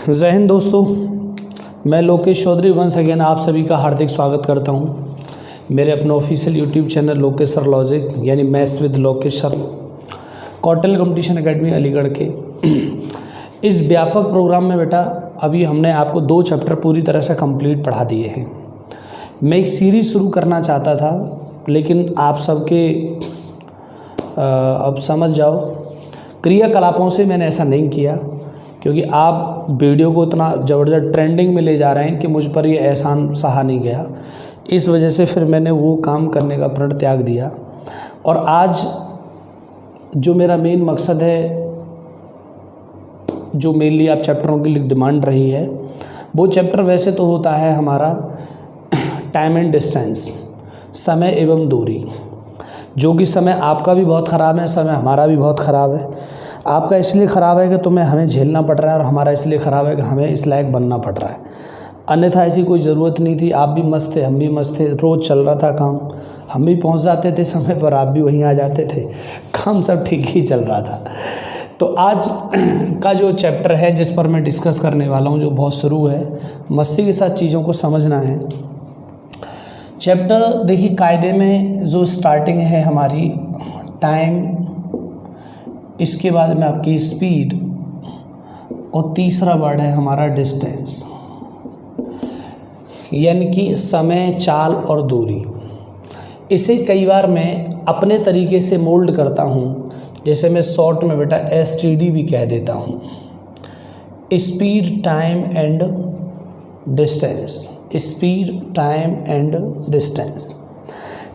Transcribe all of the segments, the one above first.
जय हिंद दोस्तों, मैं लोकेश चौधरी वंस अगेन आप सभी का हार्दिक स्वागत करता हूं मेरे अपने official YouTube channel Lokesh sir logic यानी maths with Lokesh sir Kautilya competition academy Aligarh के इस व्यापक प्रोग्राम में बेटा अभी हमने आपको 2 चैप्टर पूरी तरह से कंप्लीट पढ़ा दिए हैं। मैं एक सीरीज़ शुरू करना चाहता था लेकिन आप सबके अब समझ जाओ क्रियाकलापों से मैंने ऐसा नहीं किया, क्योंकि आप वीडियो को इतना ज़बरदस्त ट्रेंडिंग में ले जा रहे हैं कि मुझ पर ये एहसान सहा नहीं गया। इस वजह से फिर मैंने वो काम करने का प्रण त्याग दिया। और आज जो मेरा मेन मकसद है, जो मेरे लिए आप चैप्टरों की डिमांड रही है, वो चैप्टर वैसे तो होता है हमारा टाइम एंड डिस्टेंस, समय एवं दूरी, जो कि समय आपका भी बहुत ख़राब है, समय हमारा भी बहुत ख़राब है। आपका इसलिए ख़राब है कि तुम्हें हमें झेलना पड़ रहा है, और हमारा इसलिए ख़राब है कि हमें इस लायक बनना पड़ रहा है। अन्यथा ऐसी कोई ज़रूरत नहीं थी। आप भी मस्त थे, हम भी मस्त थे, रोज़ चल रहा था काम, हम भी पहुंच जाते थे समय पर, आप भी वहीं आ जाते थे, काम सब ठीक ही चल रहा था। तो आज का जो चैप्टर है जिस पर मैं डिस्कस करने वाला हूँ, जो बहुत शुरू है, मस्ती के साथ चीज़ों को समझना है। चैप्टर देखिए, कायदे में जो स्टार्टिंग है हमारी टाइम, इसके बाद में आपकी स्पीड, और तीसरा वर्ड है हमारा डिस्टेंस, यानी कि समय, चाल और दूरी। इसे कई बार मैं अपने तरीके से मोल्ड करता हूँ, जैसे मैं शॉर्ट में बेटा STD भी कह देता हूँ, speed, time and distance, speed, time and distance.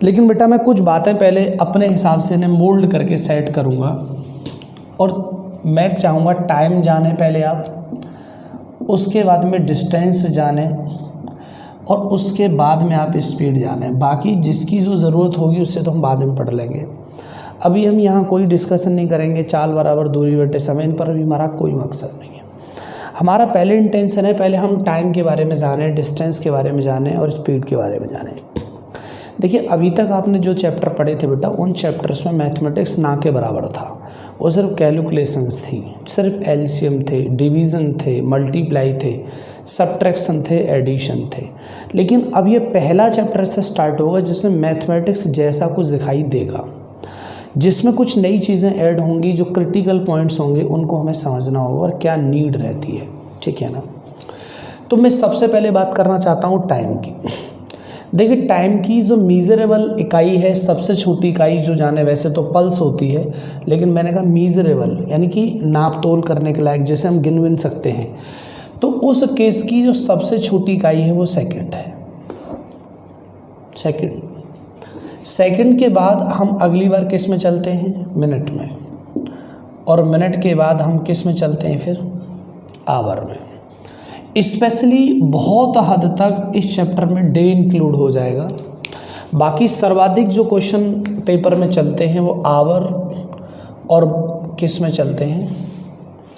लेकिन बेटा मैं कुछ बातें पहले अपने हिसाब से ने मोल्ड करके सेट करूँगा, और मैं चाहूँगा टाइम जाने पहले आप, उसके बाद में डिस्टेंस जाने, और उसके बाद में आप स्पीड जाने। बाकी जिसकी जो ज़रूरत होगी उससे तो हम बाद में पढ़ लेंगे। अभी हम यहाँ कोई डिस्कशन नहीं करेंगे चाल बराबर दूरी बटे समय, इन पर अभी हमारा कोई मकसद नहीं है। हमारा पहले इंटेंशन है पहले हम टाइम के बारे में जानें, डिस्टेंस के बारे में जानें और स्पीड के बारे में जानें। देखिए, अभी तक आपने जो चैप्टर पढ़े थे बेटा, उन चैप्टर्स में मैथमेटिक्स ना के बराबर था। वो सिर्फ कैलकुलेशंस थी, सिर्फ एलसीएम थे, डिवीज़न थे, मल्टीप्लाई थे, सब्ट्रैक्शन थे, एडिशन थे। लेकिन अब ये पहला चैप्टर से स्टार्ट होगा जिसमें मैथमेटिक्स जैसा कुछ दिखाई देगा, जिसमें कुछ नई चीज़ें ऐड होंगी, जो क्रिटिकल पॉइंट्स होंगे उनको हमें समझना होगा और क्या नीड रहती है, ठीक है ना। तो मैं सबसे पहले बात करना चाहता हूँ टाइम की। देखिए, टाइम की जो मीज़रेबल इकाई है, सबसे छोटी इकाई जो जाने, वैसे तो पल्स होती है, लेकिन मैंने कहा मीज़रेबल यानी कि नाप तोल करने के लायक, जैसे हम गिन सकते हैं, तो उस केस की जो सबसे छोटी इकाई है वो सेकंड है। सेकंड के बाद हम अगली बार किस में चलते हैं? मिनट में, और मिनट के बाद हम किस में चलते हैं? फिर आवर में। स्पेशली बहुत हद तक इस चैप्टर में डे इंक्लूड हो जाएगा। बाकी सर्वाधिक जो क्वेश्चन पेपर में चलते हैं वो आवर और किस में चलते हैं?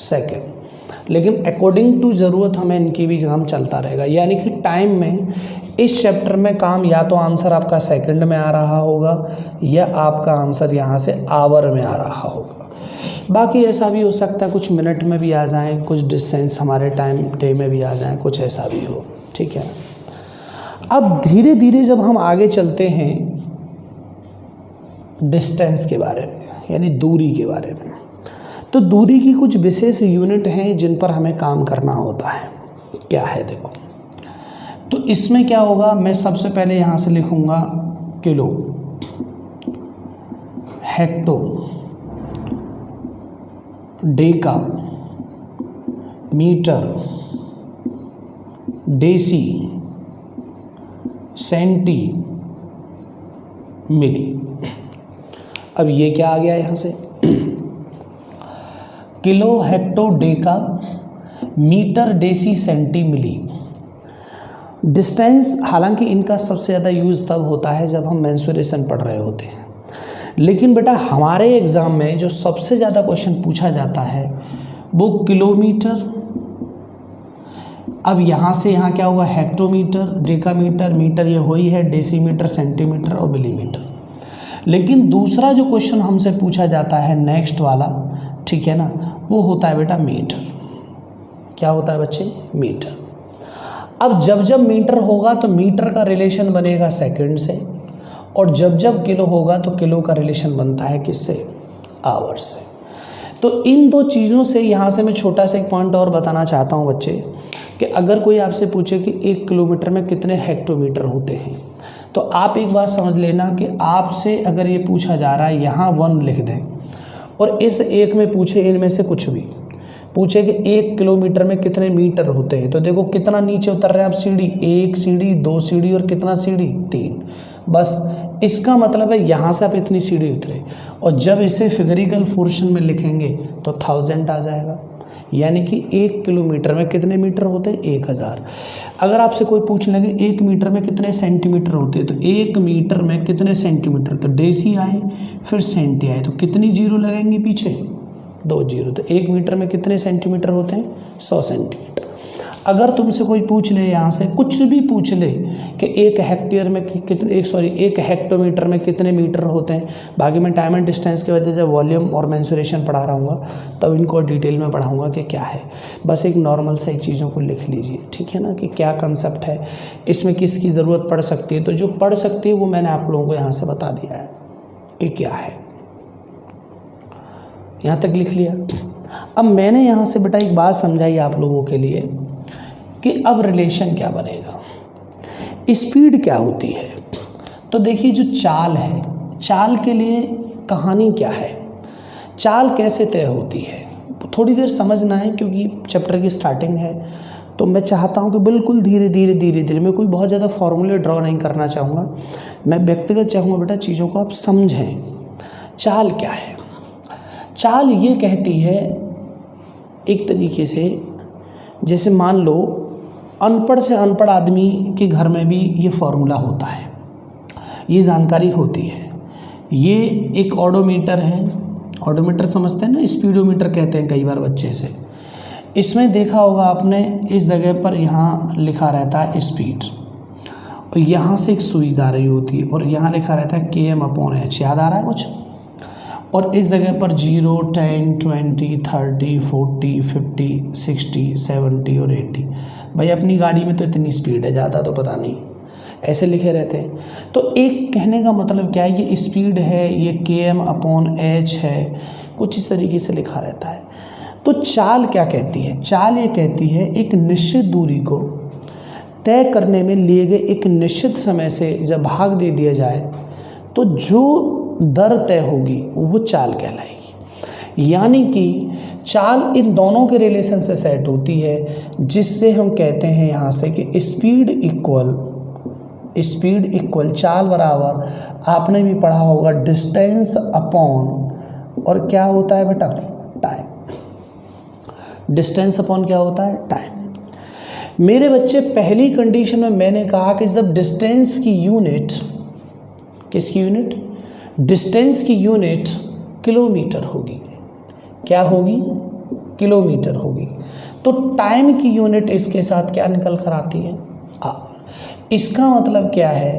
सेकंड। लेकिन अकॉर्डिंग टू ज़रूरत हमें इनकी भी काम चलता रहेगा। यानी कि टाइम में इस चैप्टर में काम या तो आंसर आपका सेकंड में आ रहा होगा, या आपका आंसर यहाँ से आवर में आ रहा होगा। बाकी ऐसा भी हो सकता है कुछ मिनट में भी आ जाएं, कुछ डिस्टेंस हमारे टाइम डे में भी आ जाएं, कुछ ऐसा भी हो, ठीक है। अब धीरे धीरे जब हम आगे चलते हैं डिस्टेंस के बारे में, यानी दूरी के बारे में, तो दूरी की कुछ विशेष यूनिट हैं जिन पर हमें काम करना होता है। क्या है देखो, तो इसमें क्या होगा, मैं सबसे पहले यहाँ से लिखूँगा kilo, hecto, deca, metre, deci, centi, milli. अब ये क्या आ गया यहाँ से? Kilo, hecto, deca, metre, deci, centi, milli. Distance, हालांकि इनका सबसे ज़्यादा यूज़ तब होता है जब हम मेंसुरेशन पढ़ रहे होते हैं। लेकिन बेटा हमारे एग्ज़ाम में जो सबसे ज़्यादा क्वेश्चन पूछा जाता है वो किलोमीटर, अब यहाँ से यहाँ क्या होगा? हेक्टोमीटर, डेकामीटर, मीटर ये हो ही है, डेसीमीटर, सेंटीमीटर और मिलीमीटर। लेकिन दूसरा जो क्वेश्चन हमसे पूछा जाता है नेक्स्ट वाला, ठीक है ना, वो होता है बेटा मीटर। क्या होता है बच्चे? मीटर। अब जब जब मीटर होगा तो मीटर का रिलेशन बनेगा सेकंड से, और जब जब किलो होगा तो किलो का रिलेशन बनता है किससे? आवर से। तो इन दो चीज़ों से यहाँ से मैं छोटा सा एक पॉइंट और बताना चाहता हूँ बच्चे, कि अगर कोई आपसे पूछे कि 1 किलोमीटर में कितने हेक्टोमीटर होते हैं, तो आप एक बात समझ लेना कि आपसे अगर ये पूछा जा रहा है यहाँ 1 लिख दें, और इस एक में पूछे इनमें से कुछ भी पूछे कि 1 किलोमीटर में कितने मीटर होते हैं, तो देखो कितना नीचे उतर रहे हैं आप सीढ़ी, 1 सीढ़ी, 2 सीढ़ी और कितना सीढ़ी? 3। बस इसका मतलब है यहाँ से आप इतनी सीढ़ी उतरे, और जब इसे फिगरिकल पोर्शन में लिखेंगे तो 1000 आ जाएगा, यानी कि 1 किलोमीटर में कितने मीटर होते हैं? 1000। अगर आपसे कोई पूछ लेंगे 1 मीटर में कितने सेंटीमीटर होते हैं, तो 1 मीटर में कितने सेंटीमीटर, तो डेसी आए फिर सेंटी आए, तो कितनी जीरो लगेंगे पीछे? 2 जीरो। तो 1 मीटर में कितने सेंटीमीटर होते हैं? 100 सेंटीमीटर। अगर तुमसे कोई पूछ ले, यहाँ से कुछ भी पूछ ले कि 1 हेक्टेयर में कितने 1 हेक्टोमीटर में कितने मीटर होते हैं, बाकी मैं टाइम एंड डिस्टेंस की वजह से वॉल्यूम और मेंसुरेशन पढ़ा रहा हूँ, तब इनको डिटेल में पढ़ाऊँगा कि क्या है। बस एक नॉर्मल से एक चीज़ों को लिख लीजिए, ठीक है ना, कि क्या कंसेप्ट है, इसमें किसकी ज़रूरत पड़ सकती है। तो जो पढ़ सकती है वो मैंने आप लोगों को यहाँ से बता दिया है कि क्या है। यहाँ तक लिख लिया। अब मैंने यहाँ से बेटा एक बात समझाई आप लोगों के लिए कि अब रिलेशन क्या बनेगा, स्पीड क्या होती है। तो देखिए जो चाल है, चाल के लिए कहानी क्या है, चाल कैसे तय होती है, थोड़ी देर समझना है क्योंकि चैप्टर की स्टार्टिंग है। तो मैं चाहता हूँ कि बिल्कुल धीरे धीरे मैं कोई बहुत ज़्यादा फॉर्मूले ड्रॉ नहीं करना चाहूँगा, मैं व्यक्तिगत चाहूँगा बेटा चीज़ों को आप समझें। चाल क्या है? चाल ये कहती है एक तरीके से, जैसे मान लो अनपढ़ से अनपढ़ आदमी के घर में भी ये फॉर्मूला होता है, ये जानकारी होती है। ये एक ऑडोमीटर है, ऑडोमीटर समझते हैं ना, स्पीडोमीटर कहते हैं कई बार बच्चे से। इसमें देखा होगा आपने, इस जगह पर यहाँ लिखा रहता है स्पीड, और यहाँ से एक सुई आ रही होती है, और यहाँ लिखा रहता है km/h, याद आ रहा है कुछ? और इस जगह पर 0, 10, 20, 30, 40, 50, 60, 70 और 80। भाई अपनी गाड़ी में तो इतनी स्पीड है, ज़्यादा तो पता नहीं, ऐसे लिखे रहते हैं। तो एक कहने का मतलब क्या है, ये स्पीड है, ये km/h है, कुछ इस तरीके से लिखा रहता है। तो चाल क्या कहती है? चाल ये कहती है एक निश्चित दूरी को तय करने में लिए गए एक निश्चित समय से जब भाग दे दिया जाए तो जो दर तय होगी वो चाल कहलाएगी। यानी कि चाल इन दोनों के रिलेशन से सेट होती है, जिससे हम कहते हैं यहाँ से कि स्पीड इक्वल चाल बराबर, आपने भी पढ़ा होगा, डिस्टेंस अपॉन, और क्या होता है बेटा? टाइम। डिस्टेंस अपॉन क्या होता है? टाइम। मेरे बच्चे पहली कंडीशन में मैंने कहा कि जब डिस्टेंस की यूनिट, किसकी यूनिट? डिस्टेंस की यूनिट किलोमीटर होगी। क्या होगी? किलोमीटर होगी। तो टाइम की यूनिट इसके साथ क्या निकल कर आती है? आवर। इसका मतलब क्या है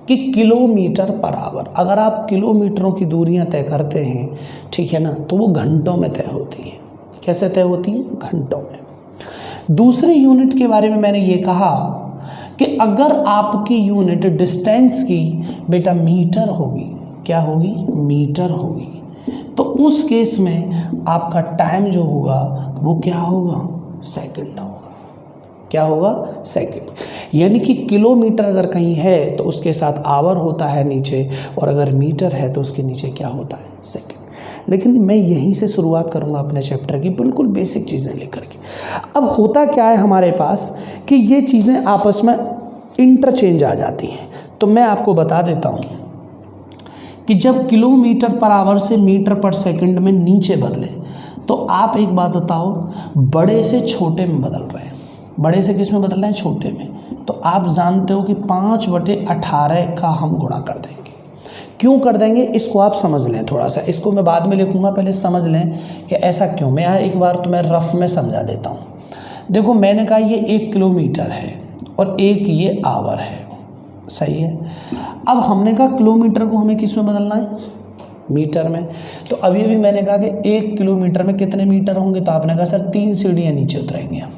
कि किलोमीटर पर आवर। अगर आप किलोमीटरों की दूरियां तय करते हैं, ठीक है ना, तो वो घंटों में तय होती है। कैसे तय होती है? घंटों में। दूसरी यूनिट के बारे में मैंने ये कहा कि अगर आपकी यूनिट डिस्टेंस की बेटा मीटर होगी, क्या होगी? मीटर होगी, तो उस केस में आपका टाइम जो होगा वो क्या होगा? सेकंड होगा। क्या होगा? सेकंड। यानी कि किलोमीटर अगर कहीं है तो उसके साथ आवर होता है नीचे, और अगर मीटर है तो उसके नीचे क्या होता है? सेकंड। लेकिन मैं यहीं से शुरुआत करूंगा अपने चैप्टर की, बिल्कुल बेसिक चीज़ें लेकर के। अब होता क्या है हमारे पास कि ये चीज़ें आपस में इंटरचेंज आ जाती हैं। तो मैं आपको बता देता हूँ कि जब किलोमीटर पर आवर से मीटर पर सेकंड में नीचे बदले, तो आप एक बात बताओ, बड़े से छोटे में बदल रहे हैं। बड़े से किस में बदल रहे हैं? छोटे में। तो आप जानते हो कि 5/18 का हम गुणा कर देंगे। क्यों कर देंगे इसको आप समझ लें थोड़ा सा, इसको मैं बाद में लिखूंगा, पहले समझ लें कि ऐसा क्यों। मैं एक बार तुम्हें रफ में समझा देता हूँ। देखो मैंने कहा ये 1 किलोमीटर है और एक ये आवर है, सही है। अब हमने कहा किलोमीटर को हमें किस में बदलना है? मीटर में। तो अभी भी मैंने कहा कि 1 किलोमीटर में कितने मीटर होंगे, तो आपने कहा सर 3 सीढ़ियाँ नीचे उतरेंगे हम।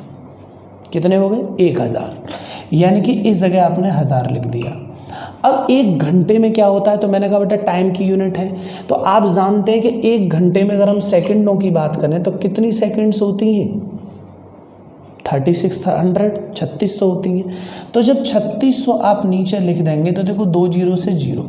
कितने हो गए? 1000, यानी कि इस जगह आपने 1000 लिख दिया। अब 1 घंटे में क्या होता है, तो मैंने कहा बेटा टाइम की यूनिट है, तो आप जानते हैं कि 1 घंटे में अगर हम सेकंडों की बात करें तो कितनी सेकंड्स होती हैं? 3600 3600 होती हैं। तो जब 3600 आप नीचे लिख देंगे तो देखो 2 जीरो से 0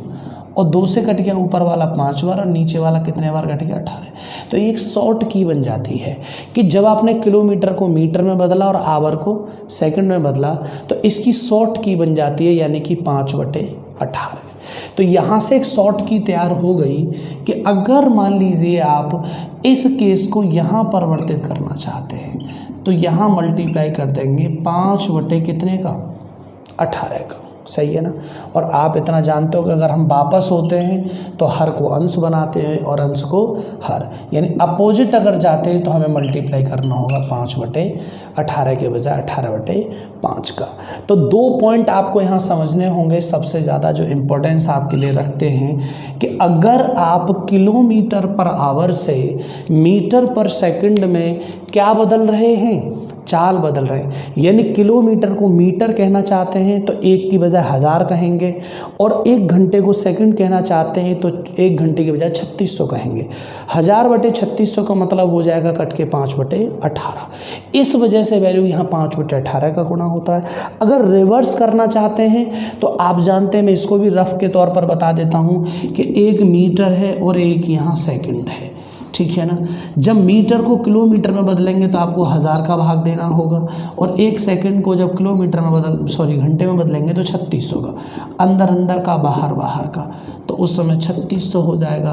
और 2 से कट गया ऊपर वाला 5 बार और नीचे वाला कितने बार कट गया? 18। तो एक शॉर्ट की बन जाती है कि जब आपने किलोमीटर को मीटर में बदला और आवर को सेकंड में बदला तो इसकी शॉर्ट की बन जाती है, यानी कि 5/18। तो यहाँ से एक शॉर्ट की तैयार हो गई कि अगर मान लीजिए आप इस केस को यहाँ परिवर्तित करना चाहते हैं तो यहाँ मल्टीप्लाई कर देंगे 5 कितने का? 18 का। सही है ना। और आप इतना जानते हो कि अगर हम वापस होते हैं तो हर को अंश बनाते हैं और अंश को हर, यानी अपोजिट अगर जाते हैं तो हमें मल्टीप्लाई करना होगा 5/18 के बजाय 18/5 का। तो 2 पॉइंट आपको यहाँ समझने होंगे सबसे ज़्यादा जो इम्पोर्टेंस आपके लिए रखते हैं कि अगर आप किलोमीटर पर आवर से मीटर पर सेकंड में क्या बदल रहे हैं? चाल बदल रहे हैं। यानी किलोमीटर को मीटर कहना चाहते हैं तो 1 की बजाय 1000 कहेंगे, और 1 घंटे को सेकंड कहना चाहते हैं तो 1 घंटे की बजाय 3600 कहेंगे। 1000/3600 का मतलब हो जाएगा कट के 5/18। इस वजह से वैल्यू यहाँ 5/18 का गुणा होता है। अगर रिवर्स करना चाहते हैं तो आप जानते हैं, मैं इसको भी रफ के तौर पर बता देता हूँ कि 1 मीटर है और 1 यहाँ सेकंड है, ठीक है ना। जब मीटर को किलोमीटर में बदलेंगे तो आपको 1000 का भाग देना होगा, और 1 सेकंड को जब किलोमीटर में घंटे में बदलेंगे तो 3600 का, अंदर अंदर का बाहर बाहर का, तो उस समय 3600 हो जाएगा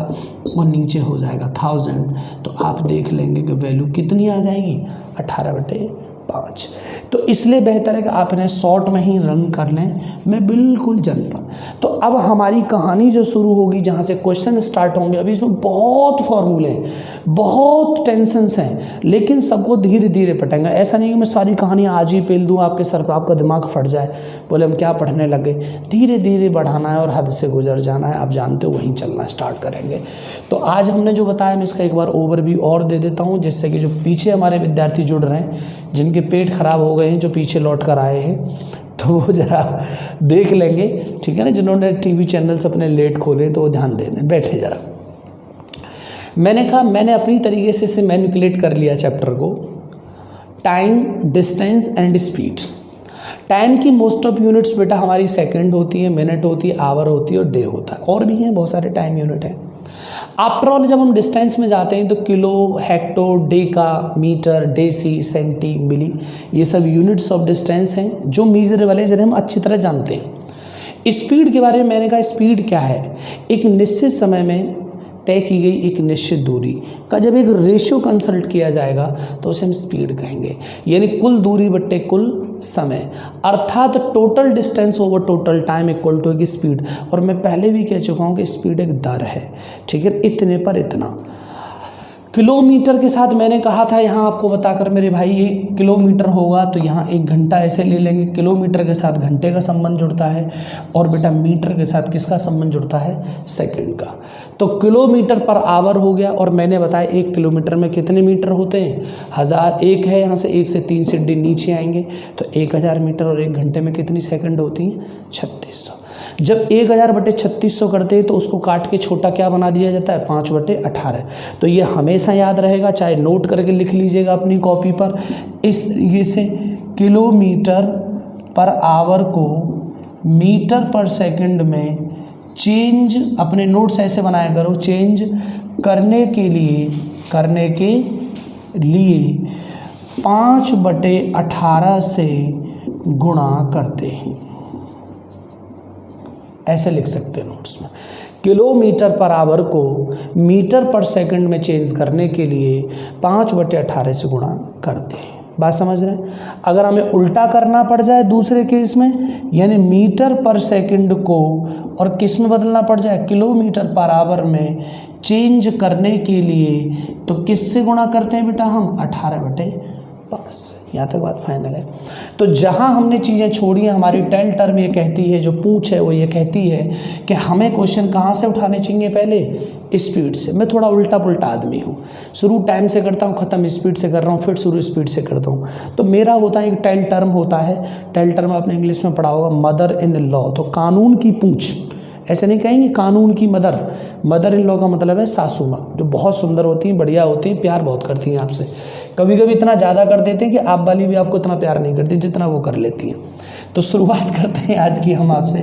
और नीचे हो जाएगा 1000। तो आप देख लेंगे कि वैल्यू कितनी आ जाएगी? 18/5। तो इसलिए बेहतर है कि आप इन्हें शॉर्ट में ही रन कर लें, मैं बिल्कुल जनपद। तो अब हमारी कहानी जो शुरू होगी, जहाँ से क्वेश्चन स्टार्ट होंगे, अभी इसमें बहुत फॉर्मूले हैं, बहुत टेंशन्स हैं, लेकिन सबको धीरे धीरे पढ़ेंगे। ऐसा नहीं कि मैं सारी कहानी आज ही पेल दूँ आपके सर पर, आपका दिमाग फट जाए, बोले हम क्या पढ़ने लगे। धीरे धीरे बढ़ाना है और हद से गुजर जाना है, आप जानते हो, वहीं चलना स्टार्ट करेंगे। तो आज हमने जो बताया मैं इसका एक बार ओवरव्यू और दे देता हूँ, जिससे कि जो पीछे हमारे विद्यार्थी जुड़ रहे हैं, जिनके पेट खराब हो गए हैं, जो पीछे लौट कर आए हैं, तो वो ज़रा देख लेंगे, ठीक है ना। जिन्होंने टीवी चैनल्स अपने लेट खोले तो वो ध्यान दे दें, बैठे ज़रा। मैंने कहा मैंने अपनी तरीके से इसे मैनिपुलेट कर लिया चैप्टर को। Time, distance and speed. Time की मोस्ट ऑफ यूनिट्स बेटा हमारी सेकंड होती है, मिनट होती है, आवर होती है और डे होता है, और भी हैं बहुत सारे टाइम यूनिट हैं। आफ्टर ऑल जब हम डिस्टेंस में जाते हैं तो kilo, hecto, deca, metre, deci, centi, milli, ये सब यूनिट्स ऑफ डिस्टेंस हैं जो मीजरेबल है, जिन्हें हम अच्छी तरह जानते हैं। स्पीड के बारे में मैंने कहा स्पीड क्या है? एक निश्चित समय में तय की गई एक निश्चित दूरी का जब एक रेशियो कंसल्ट किया जाएगा तो उसे हम स्पीड कहेंगे, यानी कुल दूरी बट्टे कुल समय, अर्थात total distance over total time equal to एक स्पीड। और मैं पहले भी कह चुका हूँ कि स्पीड एक दर है, ठीक है, इतने पर इतना। किलोमीटर के साथ मैंने कहा था यहाँ आपको बताकर मेरे भाई, ये किलोमीटर होगा तो यहाँ 1 घंटा ऐसे ले लेंगे। किलोमीटर के साथ घंटे का संबंध जुड़ता है, और बेटा मीटर के साथ किसका संबंध जुड़ता है? सेकंड का। तो किलोमीटर पर आवर हो गया, और मैंने बताया 1 किलोमीटर में कितने मीटर होते हैं? 1000। 1 है, यहाँ से 1 से 3 सीढ़ी नीचे आएंगे तो 1000 मीटर, और 1 घंटे में कितनी सेकंड होती हैं? 3600। जब 1000/3600 करते हैं तो उसको काट के छोटा क्या बना दिया जाता है? 5/18। तो ये हमेशा याद रहेगा, चाहे नोट करके लिख लीजिएगा अपनी कॉपी पर। इस तरीके से किलोमीटर पर आवर को मीटर पर सेकंड में चेंज, अपने नोट्स ऐसे बनाया करो, चेंज करने के लिए 5/18 से गुणा करते हैं, ऐसे लिख सकते हैं नोट्स में। किलोमीटर पर आवर को मीटर पर सेकंड में चेंज करने के लिए 5/18 से गुणा करते हैं। बात समझ रहे हैं? अगर हमें उल्टा करना पड़ जाए दूसरे केस में, यानी मीटर पर सेकंड को और किस में बदलना पड़ जाए? किलोमीटर पर आवर में चेंज करने के लिए, तो किससे गुणा करते हैं बेटा हम? 18/5। यहाँ तक बात फाइनल है। तो जहाँ हमने चीज़ें छोड़ी हैं, हमारी 10 टर्म ये कहती है, जो पूछ है वो ये कहती है कि हमें क्वेश्चन कहाँ से उठाने चाहिए? पहले स्पीड से। मैं थोड़ा उल्टा पुल्टा आदमी हूँ, शुरू टाइम से करता हूँ, ख़त्म स्पीड से कर रहा हूँ, फिर शुरू स्पीड से करता हूँ। तो मेरा होता है एक टेल टर्म होता है, टेल टर्म आपने इंग्लिश में पढ़ा होगा, मदर इन लॉ। तो कानून की पूंछ, ऐसे नहीं कहेंगे कानून की मदर। मदर इन लॉ का मतलब है सासू माँ, जो बहुत सुंदर होती हैं, बढ़िया होती हैं, प्यार बहुत करती हैं आपसे। कभी कभी इतना ज़्यादा कर देते हैं कि आप वाली भी आपको इतना प्यार नहीं करती जितना वो कर लेती हैं। तो शुरुआत करते हैं आज की हम आपसे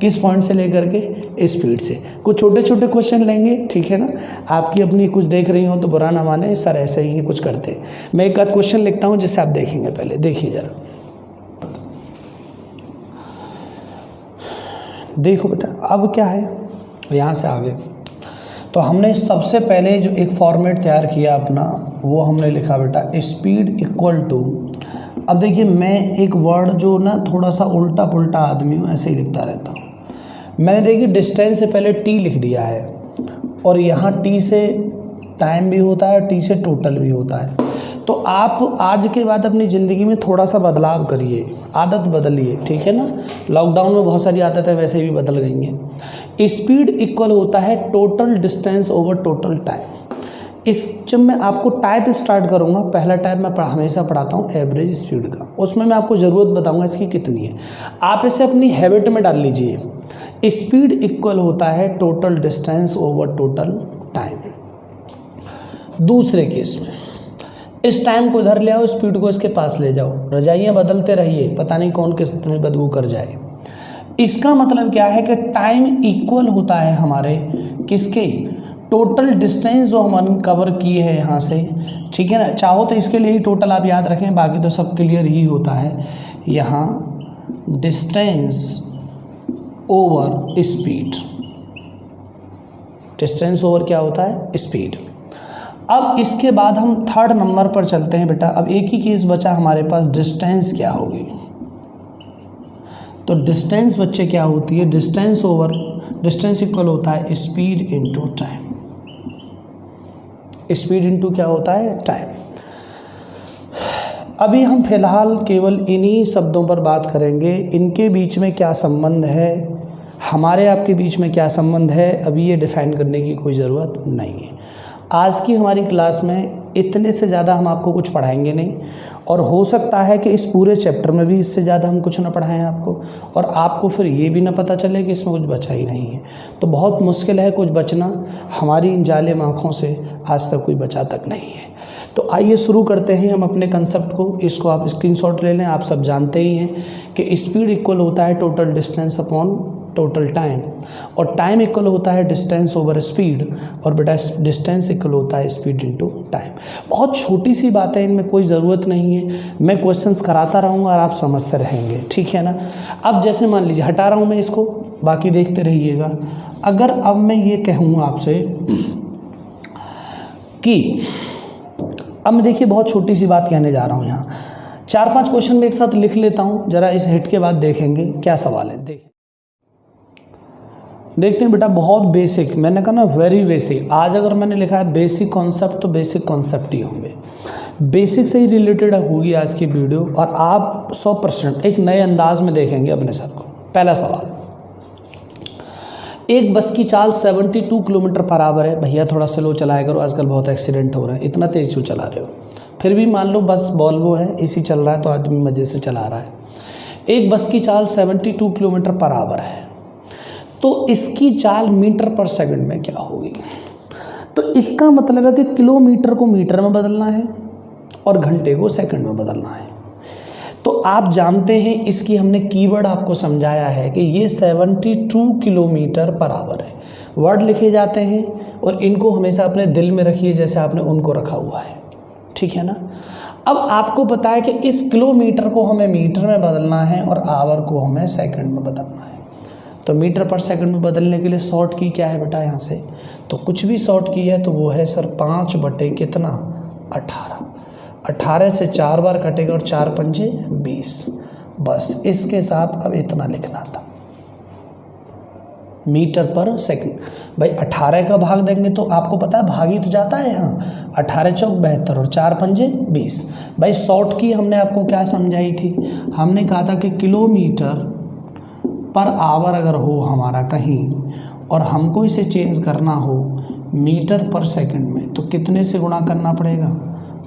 किस पॉइंट से लेकर के, स्पीड से। कुछ छोटे छोटे क्वेश्चन लेंगे, ठीक है ना। आपकी अपनी कुछ देख रही हो तो बुरा ना माने, सर ऐसे ही कुछ करते हैं। मैं एक आध क्वेश्चन लिखता हूँ जिससे आप देखेंगे, पहले देखिए ज़रा। देखो बेटा, अब क्या है, यहाँ से आगे तो हमने सबसे पहले जो एक फॉर्मेट तैयार किया अपना, वो हमने लिखा बेटा स्पीड इक्वल टू। अब देखिए, मैं एक वर्ड जो ना थोड़ा सा उल्टा पुल्टा आदमी हूँ, ऐसे ही लिखता रहता हूँ। मैंने देखिए डिस्टेंस से पहले टी लिख दिया है, और यहाँ टी से टाइम भी होता है, टी से टोटल भी होता है। तो आप आज के बाद अपनी ज़िंदगी में थोड़ा सा बदलाव करिए, आदत बदलिए, ठीक है ना। लॉकडाउन में बहुत सारी आदतें वैसे भी बदल गई हैं। स्पीड इक्वल होता है total distance over total time. इस जब मैं आपको टाइप स्टार्ट करूँगा, पहला टाइप मैं हमेशा पढ़ाता हूँ एवरेज स्पीड का, उसमें मैं आपको ज़रूरत बताऊँगा इसकी कितनी है। आप इसे अपनी हैबिट में डाल लीजिए। स्पीड इक्वल होता है total distance over total time. दूसरे केस में इस टाइम को इधर ले आओ, स्पीड को इसके पास ले जाओ, रजाइयाँ बदलते रहिए, पता नहीं कौन किस बदबू कर जाए। इसका मतलब क्या है कि टाइम इक्वल होता है हमारे किसके, टोटल डिस्टेंस जो हम कवर किए हैं यहाँ से, ठीक है ना। चाहो तो इसके लिए ही टोटल आप याद रखें, बाकी तो सब क्लियर ही होता है। यहाँ distance over speed, distance over क्या होता है, स्पीड। अब इसके बाद हम थर्ड नंबर पर चलते हैं बेटा। अब एक ही केस बचा हमारे पास, डिस्टेंस क्या होगी। तो डिस्टेंस बच्चे क्या होती है, डिस्टेंस ओवर, डिस्टेंस इक्वल होता है speed into time. Speed into क्या होता है, टाइम। अभी हम फिलहाल केवल इन्हीं शब्दों पर बात करेंगे, इनके बीच में क्या संबंध है, हमारे आपके बीच में क्या संबंध है, अभी ये डिफाइन करने की कोई ज़रूरत नहीं है। आज की हमारी क्लास में इतने से ज़्यादा हम आपको कुछ पढ़ाएंगे नहीं, और हो सकता है कि इस पूरे चैप्टर में भी इससे ज़्यादा हम कुछ ना पढ़ाएं आपको, और आपको फिर ये भी ना पता चले कि इसमें कुछ बचा ही नहीं है। तो बहुत मुश्किल है कुछ बचना, हमारी इन जालिम आँखों से आज तक कोई बचा तक नहीं है। तो आइए शुरू करते हैं हम अपने कंसेप्ट को। इसको आप स्क्रीनशॉट ले लें, आप सब जानते ही हैं कि स्पीड इक्वल होता है total distance upon total time, और टाइम इक्वल होता है डिस्टेंस ओवर स्पीड, और बेटा डिस्टेंस इक्वल होता है स्पीड इनटू टाइम। बहुत छोटी सी बात है, इनमें कोई ज़रूरत नहीं है, मैं क्वेश्चंस कराता रहूँगा और आप समझते रहेंगे, ठीक है ना। अब जैसे मान लीजिए हटा रहा हूँ मैं इसको, बाकी देखते रहिएगा। अगर अब मैं ये कहूँ आपसे कि अब मैं देखिए बहुत छोटी सी बात कहने जा रहा हूँ, यहाँ 4-5 क्वेश्चन में एक साथ लिख लेता हूँ, ज़रा इस हिट के बाद देखेंगे क्या सवाल है। देखते हैं बेटा, बहुत बेसिक, मैंने कहा ना वेरी बेसिक। आज अगर मैंने लिखा है बेसिक कॉन्सेप्ट तो बेसिक कॉन्सेप्ट ही होंगे, बेसिक से ही रिलेटेड होगी आज की वीडियो, और आप 100% एक नए अंदाज में देखेंगे अपने सर को। पहला सवाल, एक बस की चाल 72 किलोमीटर पर आवर है। भैया थोड़ा स्लो चलाया करो, आजकल बहुत एक्सीडेंट हो रहे हैं, इतना तेज क्यों चला रहे हो। फिर भी मान लो बस वॉल्वो है, एसी चल रहा है तो आदमी मज़े से चला रहा है। एक बस की चाल 72 किलोमीटर पर आवर है, तो इसकी चाल मीटर पर सेकंड में क्या होगी। तो इसका मतलब है कि किलोमीटर को मीटर में बदलना है और घंटे को सेकंड में बदलना है। तो आप जानते हैं, इसकी हमने कीवर्ड आपको समझाया है कि ये 72 किलोमीटर पर आवर है। वर्ड लिखे जाते हैं और इनको हमेशा अपने दिल में रखिए जैसे आपने उनको रखा हुआ है, ठीक है ना। अब आपको पता है कि इस किलोमीटर को हमें मीटर में बदलना है और आवर को हमें सेकंड में बदलना है। तो मीटर पर सेकंड में बदलने के लिए शॉर्ट की क्या है बेटा, यहाँ से तो कुछ भी शॉर्ट की है तो वो है सर 5 बटे कितना 18। 18 से 4 बार कटेगा और 4 पंजे 20। बस इसके साथ अब इतना लिखना था, मीटर पर सेकंड। भाई 18 का भाग देंगे तो आपको पता है भाग ही तो जाता है यहाँ, 18 चौक 72 और 4 पंजे 20। भाई शॉर्ट की हमने आपको क्या समझाई थी, हमने कहा था कि किलोमीटर पर आवर अगर हो हमारा कहीं और हमको इसे चेंज करना हो मीटर पर सेकंड में, तो कितने से गुणा करना पड़ेगा?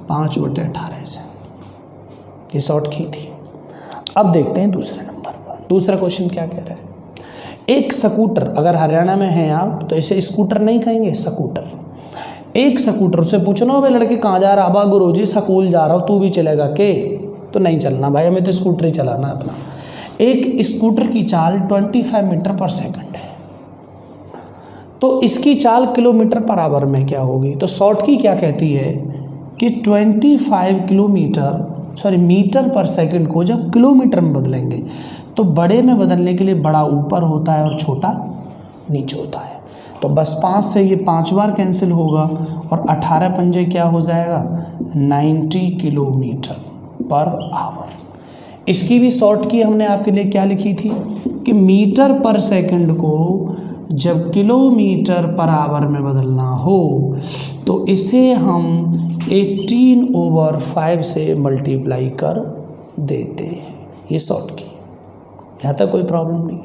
5/18 से। ये शॉर्ट की थी। अब देखते हैं दूसरे नंबर पर। दूसरा क्वेश्चन क्या कह रहा है? एक स्कूटर, अगर हरियाणा में हैं आप तो इसे स्कूटर नहीं कहेंगे, स्कूटर। एक स्कूटर, उससे पूछना भाई लड़के कहाँ जा रहा? अबा गुरुजी स्कूल जा रहा हूँ, तू भी चलेगा के? तो नहीं चलना भाई, हमें तो स्कूटर ही चलाना है अपना। एक स्कूटर की चाल 25 मीटर पर सेकंड है, तो इसकी चाल किलोमीटर पर आवर में क्या होगी? तो शॉर्ट की क्या कहती है कि 25 मीटर पर सेकंड को जब किलोमीटर में बदलेंगे तो बड़े में बदलने के लिए बड़ा ऊपर होता है और छोटा नीचे होता है। तो बस 5 से ये 5 बार कैंसिल होगा और 18 पंजे क्या हो जाएगा? 90 किलोमीटर पर आवर। इसकी भी शॉर्ट की हमने आपके लिए क्या लिखी थी कि मीटर पर सेकंड को जब किलोमीटर पर आवर में बदलना हो तो इसे हम 18/5 से मल्टीप्लाई कर देते हैं। ये शॉर्ट की। यहाँ तक कोई प्रॉब्लम नहीं।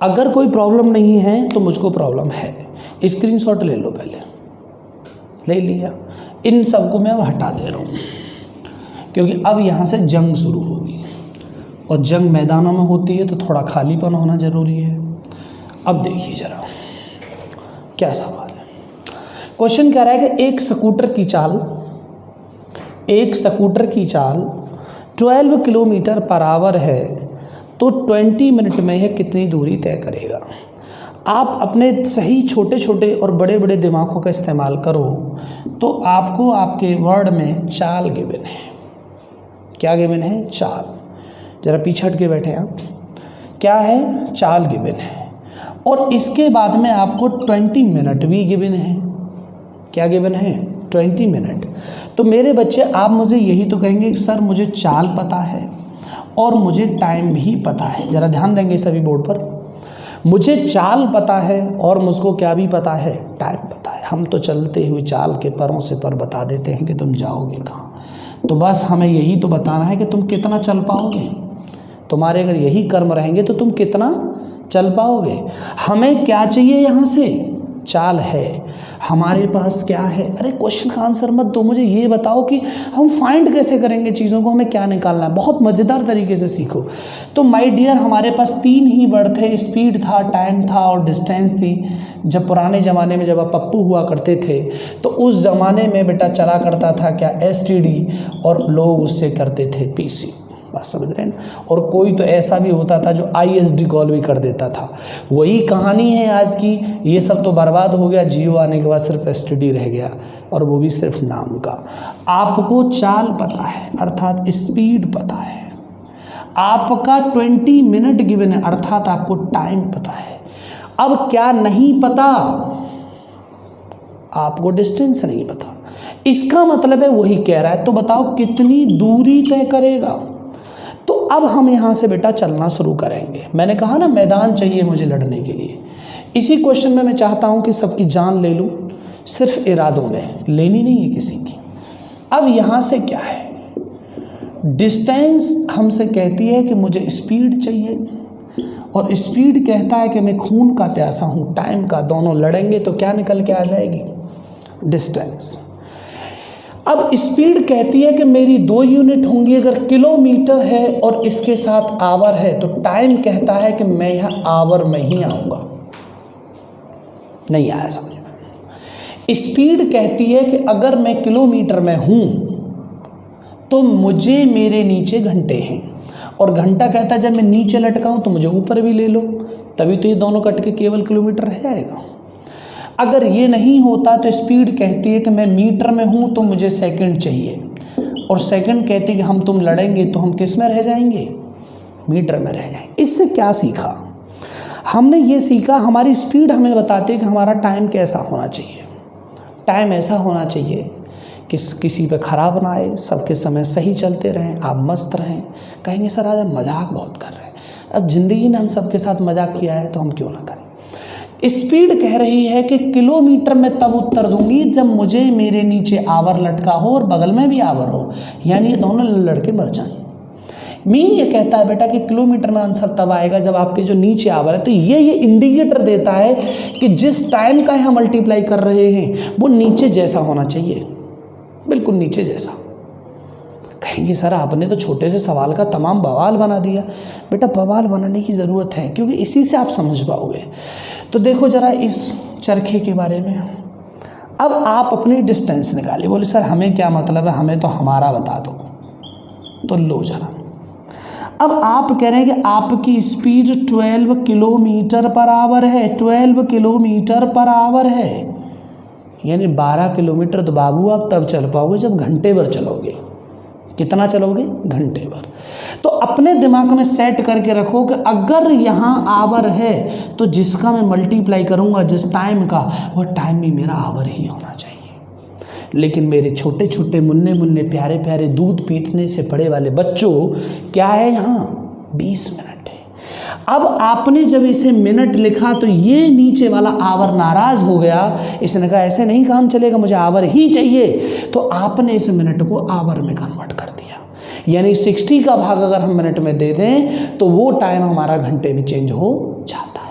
अगर कोई प्रॉब्लम नहीं है तो मुझको प्रॉब्लम है। स्क्रीनशॉट ले लो, पहले ले लिया। इन सबको मैं अब हटा दे रहा हूँ क्योंकि अब यहाँ से जंग शुरू होगी और जंग मैदानों में होती है तो थोड़ा खालीपन होना ज़रूरी है। अब देखिए ज़रा क्या सवाल है। क्वेश्चन कह रहा है कि एक स्कूटर की चाल 12 किलोमीटर पर आवर है तो 20 मिनट में यह कितनी दूरी तय करेगा? आप अपने सही छोटे छोटे और बड़े बड़े दिमागों का इस्तेमाल करो तो आपको आपके वर्ड में चाल गिवन है। क्या गिवन है? चाल। ज़रा पीछे हट के बैठे आप। क्या है? चाल गिवन है और इसके बाद में आपको 20 मिनट भी गिवन है। क्या गिवन है? 20 मिनट। तो मेरे बच्चे, आप मुझे यही तो कहेंगे कि सर मुझे चाल पता है और मुझे टाइम भी पता है। ज़रा ध्यान देंगे सभी बोर्ड पर। मुझे चाल पता है और मुझको क्या भी पता है? टाइम पता है। हम तो चलते हुए चाल के परों से पर बता देते हैं कि तुम जाओगे कहाँ। तो बस हमें यही तो बताना है कि तुम कितना चल पाओगे। तुम्हारे अगर यही कर्म रहेंगे तो तुम कितना चल पाओगे। हमें क्या चाहिए? यहाँ से चाल है। हमारे पास क्या है? अरे क्वेश्चन का आंसर मत दो, मुझे ये बताओ कि हम फाइंड कैसे करेंगे चीज़ों को, हमें क्या निकालना है। बहुत मज़ेदार तरीके से सीखो। तो माय डियर, हमारे पास 3 ही वर्ड थे, स्पीड था, टाइम था और डिस्टेंस थी। जब पुराने ज़माने में जब आप पप्पू हुआ करते थे तो उस ज़माने में बेटा चला करता था क्या? STD और लोग उससे करते थे PC। बात समझ रहे हैं ना। और कोई तो ऐसा भी होता था जो ISD कॉल भी कर देता था। वही कहानी है आज की। ये सब तो बर्बाद हो गया, जियो आने के बाद सिर्फ STD रह गया और वो भी सिर्फ नाम का। आपको चाल पता है अर्थात स्पीड पता है, आपका 20 मिनट गिवन है अर्थात आपको टाइम पता है। अब क्या नहीं पता? आपको डिस्टेंस नहीं पता। इसका मतलब है वही कह रहा है तो बताओ कितनी दूरी तय करेगा। तो अब हम यहाँ से बेटा चलना शुरू करेंगे। मैंने कहा ना मैदान चाहिए मुझे लड़ने के लिए। इसी क्वेश्चन में मैं चाहता हूँ कि सबकी जान ले लूँ, सिर्फ इरादों में, लेनी नहीं है किसी की। अब यहाँ से क्या है? डिस्टेंस हमसे कहती है कि मुझे स्पीड चाहिए और स्पीड कहता है कि मैं खून का प्यासा हूँ, टाइम का। दोनों लड़ेंगे तो क्या निकल के आ जाएगी? डिस्टेंस। अब स्पीड कहती है कि मेरी 2 यूनिट होंगी अगर किलोमीटर है और इसके साथ आवर है, तो टाइम कहता है कि मैं यहाँ आवर में ही आऊँगा। नहीं आया समझ में? स्पीड कहती है कि अगर मैं किलोमीटर में हूँ तो मुझे मेरे नीचे घंटे हैं और घंटा कहता है जब मैं नीचे लटका हूँ तो मुझे ऊपर भी ले लो, तभी तो ये दोनों कट के केवल किलोमीटर रह जाएगा। अगर ये नहीं होता तो स्पीड कहती है कि मैं मीटर में हूँ तो मुझे सेकंड चाहिए और सेकंड कहती है कि हम तुम लड़ेंगे तो हम किस में रह जाएंगे? मीटर में रह जाएंगे। इससे क्या सीखा हमने? ये सीखा हमारी स्पीड हमें बताती है कि हमारा टाइम कैसा होना चाहिए। टाइम ऐसा होना चाहिए कि किसी पे ख़राब ना आए, सबके समय सही चलते रहें, आप मस्त रहें। कहेंगे सर आज हम मजाक बहुत कर रहे हैं। अब ज़िंदगी ने हम सबके साथ मजाक किया है तो हम क्यों ना करें। स्पीड कह रही है कि किलोमीटर में तब उत्तर दूंगी जब मुझे मेरे नीचे आवर लटका हो और बगल में भी आवर हो, यानी ये दोनों लड़के मर जाएं। मीन ये कहता है बेटा कि किलोमीटर में आंसर तब आएगा जब आपके जो नीचे आवर है, तो ये इंडिकेटर देता है कि जिस टाइम का यहाँ मल्टीप्लाई कर रहे हैं वो नीचे जैसा होना चाहिए, बिल्कुल नीचे जैसा। कहेंगे सर आपने तो छोटे से सवाल का तमाम बवाल बना दिया। बेटा बवाल बनाने की ज़रूरत है क्योंकि इसी से आप समझ पाओगे। तो देखो ज़रा इस चरखे के बारे में। अब आप अपनी डिस्टेंस निकालिए। बोले सर हमें क्या मतलब है, हमें तो हमारा बता दो। तो लो जरा, अब आप कह रहे हैं कि आपकी स्पीड 12 किलोमीटर पर आवर है, 12 किलोमीटर पर आवर है, यानी 12 किलोमीटर तो बाबू आप तब चल पाओगे जब घंटे भर चलोगे। कितना चलोगे? घंटे भर। तो अपने दिमाग में सेट करके रखो कि अगर यहाँ आवर है तो जिसका मैं मल्टीप्लाई करूँगा जिस टाइम का, वह टाइम भी मेरा आवर ही होना चाहिए। लेकिन मेरे छोटे छोटे मुन्ने मुन्ने प्यारे प्यारे दूध पीने से पड़े वाले बच्चों, क्या है यहाँ? 20 मिनट है। अब आपने जब इसे मिनट लिखा तो ये नीचे वाला आवर नाराज हो गया, इसने कहा ऐसे नहीं काम चलेगा, मुझे आवर ही चाहिए। तो आपने इस मिनट को आवर में कन्वर्ट कर दिया, यानी 60 का भाग अगर हम मिनट में दे दें तो वो टाइम हमारा घंटे में चेंज हो जाता है।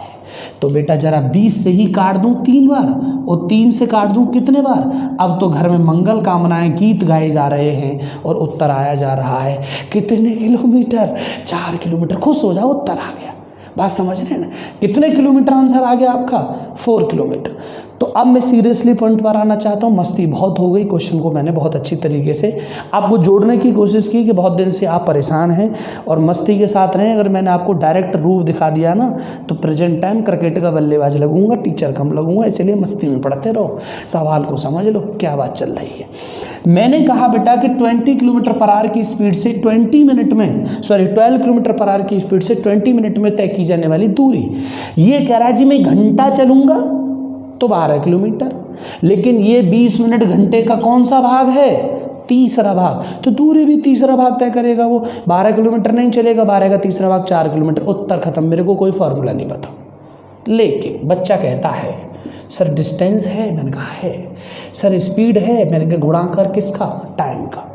तो बेटा जरा 20 से ही काट दूं 3 बार और 3 से काट दूं कितने बार? अब तो घर में मंगल कामनाएं गीत गाए जा रहे हैं और उत्तर आया जा रहा है कितने किलोमीटर? 4 किलोमीटर। खुश हो जाओ, उत्तर आ गया। बात समझ रहे हैं ना? कितने किलोमीटर आंसर आ गया आपका? 4 किलोमीटर। तो अब मैं सीरियसली पॉइंट पर आना चाहता हूँ। मस्ती बहुत हो गई, क्वेश्चन को मैंने बहुत अच्छी तरीके से आपको जोड़ने की कोशिश की कि बहुत दिन से आप परेशान हैं और मस्ती के साथ रहें। अगर मैंने आपको डायरेक्ट रूप दिखा दिया ना तो प्रेजेंट टाइम क्रिकेट का बल्लेबाज लगूंगा, टीचर कम लगूंगा। इसलिए मस्ती में पढ़ते रहो, सवाल को समझ लो क्या बात चल रही है। मैंने कहा बेटा कि 20 किलोमीटर पर आवर की स्पीड से 20 मिनट में, 12 किलोमीटर पर आवर की स्पीड से 20 मिनट में तय की जाने वाली दूरी। ये कह रहा है जी मैं घंटा चलूंगा तो 12 किलोमीटर, लेकिन ये 20 मिनट घंटे का कौन सा भाग है? तीसरा भाग। तो दूरी भी तीसरा भाग तय करेगा। वो 12 किलोमीटर नहीं चलेगा, 12 का तीसरा भाग 4 किलोमीटर। उत्तर खत्म। मेरे को कोई फॉर्मूला नहीं पता। लेकिन बच्चा कहता है सर डिस्टेंस है, मैंने कहा है। सर स्पीड है, मैंने कहा गुणाकर किसका? टाइम का।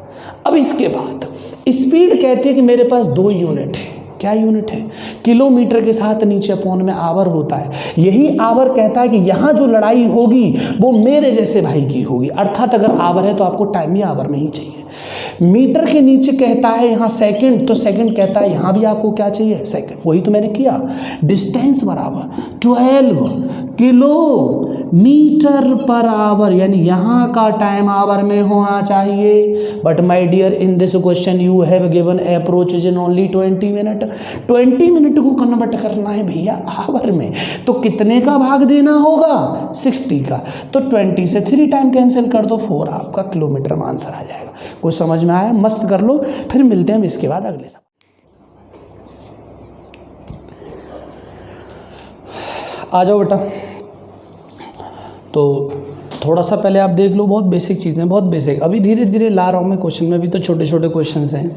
अब इसके बाद स्पीड कहती है कि मेरे पास 2 यूनिट है। क्या यूनिट है? किलोमीटर के साथ नीचे अपॉन में आवर होता है। यही आवर कहता है कि यहाँ जो लड़ाई होगी वो मेरे जैसे भाई की होगी। अर्थात अगर आवर है तो आपको टाइम भी आवर में ही चाहिए। मीटर के नीचे कहता है यहाँ सेकंड, तो सेकंड कहता है यहाँ भी आपको क्या चाहिए? सेकंड। वही तो मैंने किया। डिस्टेंस बराबर 12 किलोमीटर पर आवर, यानी यहाँ का टाइम आवर में होना चाहिए। But my dear in this question you have given approach in only 20 minute. 20 minute को कन्वर्ट करना है भैया आवर में, तो कितने का भाग देना होगा? 60 का। तो 20 से 3 टाइम कैंसिल कर दो, 4 आपका किलोमीटर में आंसर आ जाएगा। कुछ समझ में आया? मस्त कर लो। फिर मिलते हैं इसके बाद अगले सवाल। आ जाओ बेटा। तो थोड़ा सा पहले आप देख लो, बहुत बेसिक चीज़ें, बहुत बेसिक। अभी धीरे धीरे ला रहा हूँ मैं क्वेश्चन में भी। तो छोटे छोटे क्वेश्चंस हैं,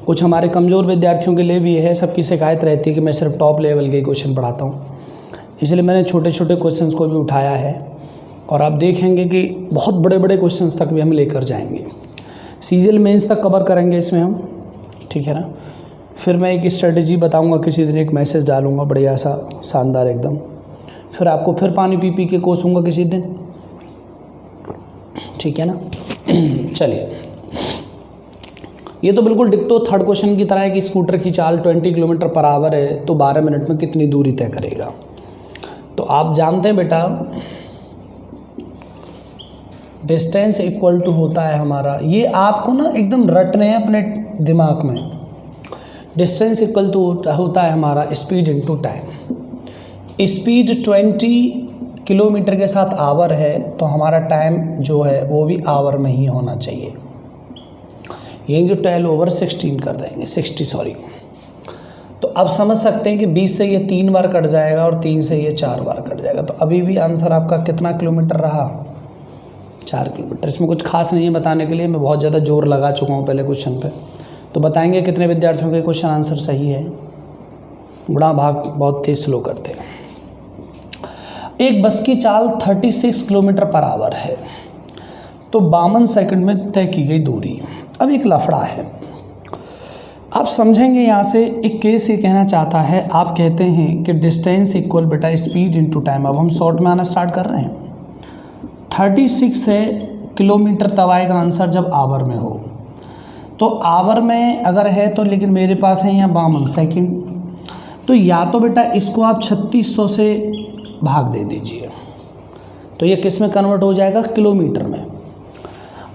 कुछ हमारे कमज़ोर विद्यार्थियों के लिए भी है। सबकी शिकायत रहती है कि मैं सिर्फ टॉप लेवल के क्वेश्चन पढ़ाता हूँ, इसलिए मैंने छोटे छोटे क्वेश्चंस को भी उठाया है। और आप देखेंगे कि बहुत बड़े बड़े क्वेश्चंस तक भी हम लेकर जाएंगे। सीजीएल मेंस तक कवर करेंगे इसमें हम, ठीक है ना। फिर मैं एक स्ट्रेटजी बताऊंगा, किसी दिन एक मैसेज डालूंगा बढ़िया सा शानदार एकदम। फिर आपको फिर पानी पी पी के कोसूंगा किसी दिन, ठीक है ना। चलिए, ये तो बिल्कुल डिक्टो थर्ड क्वेश्चन की तरह है कि स्कूटर की चाल 20 किलोमीटर पर आवर है तो 12 मिनट में कितनी दूरी तय करेगा। तो आप जानते हैं बेटा डिस्टेंस इक्वल टू होता है हमारा, ये आपको ना एकदम रटने हैं अपने दिमाग में। डिस्टेंस इक्वल टू होता है हमारा speed into time. Speed 20 kilometre के साथ आवर है तो हमारा टाइम जो है वो भी आवर में ही होना चाहिए। ये 12/16 कर देंगे, 60 सॉरी। तो अब समझ सकते हैं कि 20 से ये 3 बार कट जाएगा और 3 से ये 4 बार कट जाएगा। तो अभी भी आंसर आपका कितना किलोमीटर रहा? 4 किलोमीटर। इसमें कुछ खास नहीं है बताने के लिए, मैं बहुत ज़्यादा जोर लगा चुका हूँ पहले क्वेश्चन पे। तो बताएंगे कितने विद्यार्थियों के क्वेश्चन आंसर सही है। गुणा भाग बहुत तेज स्लो करते हैं। एक बस की चाल 36 किलोमीटर पर आवर है तो 52 सेकंड में तय की गई दूरी। अब एक लफड़ा है, आप समझेंगे यहाँ से एक केस ये कहना चाहता है, आप कहते हैं कि डिस्टेंस इक्वल बेटा स्पीड इनटू टाइम। अब हम शॉर्ट में आना स्टार्ट कर रहे हैं। 36 है किलोमीटर, तब आएगा आंसर जब आवर में हो। तो आवर में अगर है तो, लेकिन मेरे पास है यहाँ 52 सेकेंड, तो या तो बेटा इसको आप 3600 से भाग दे दीजिए, तो ये किस में कन्वर्ट हो जाएगा, किलोमीटर में।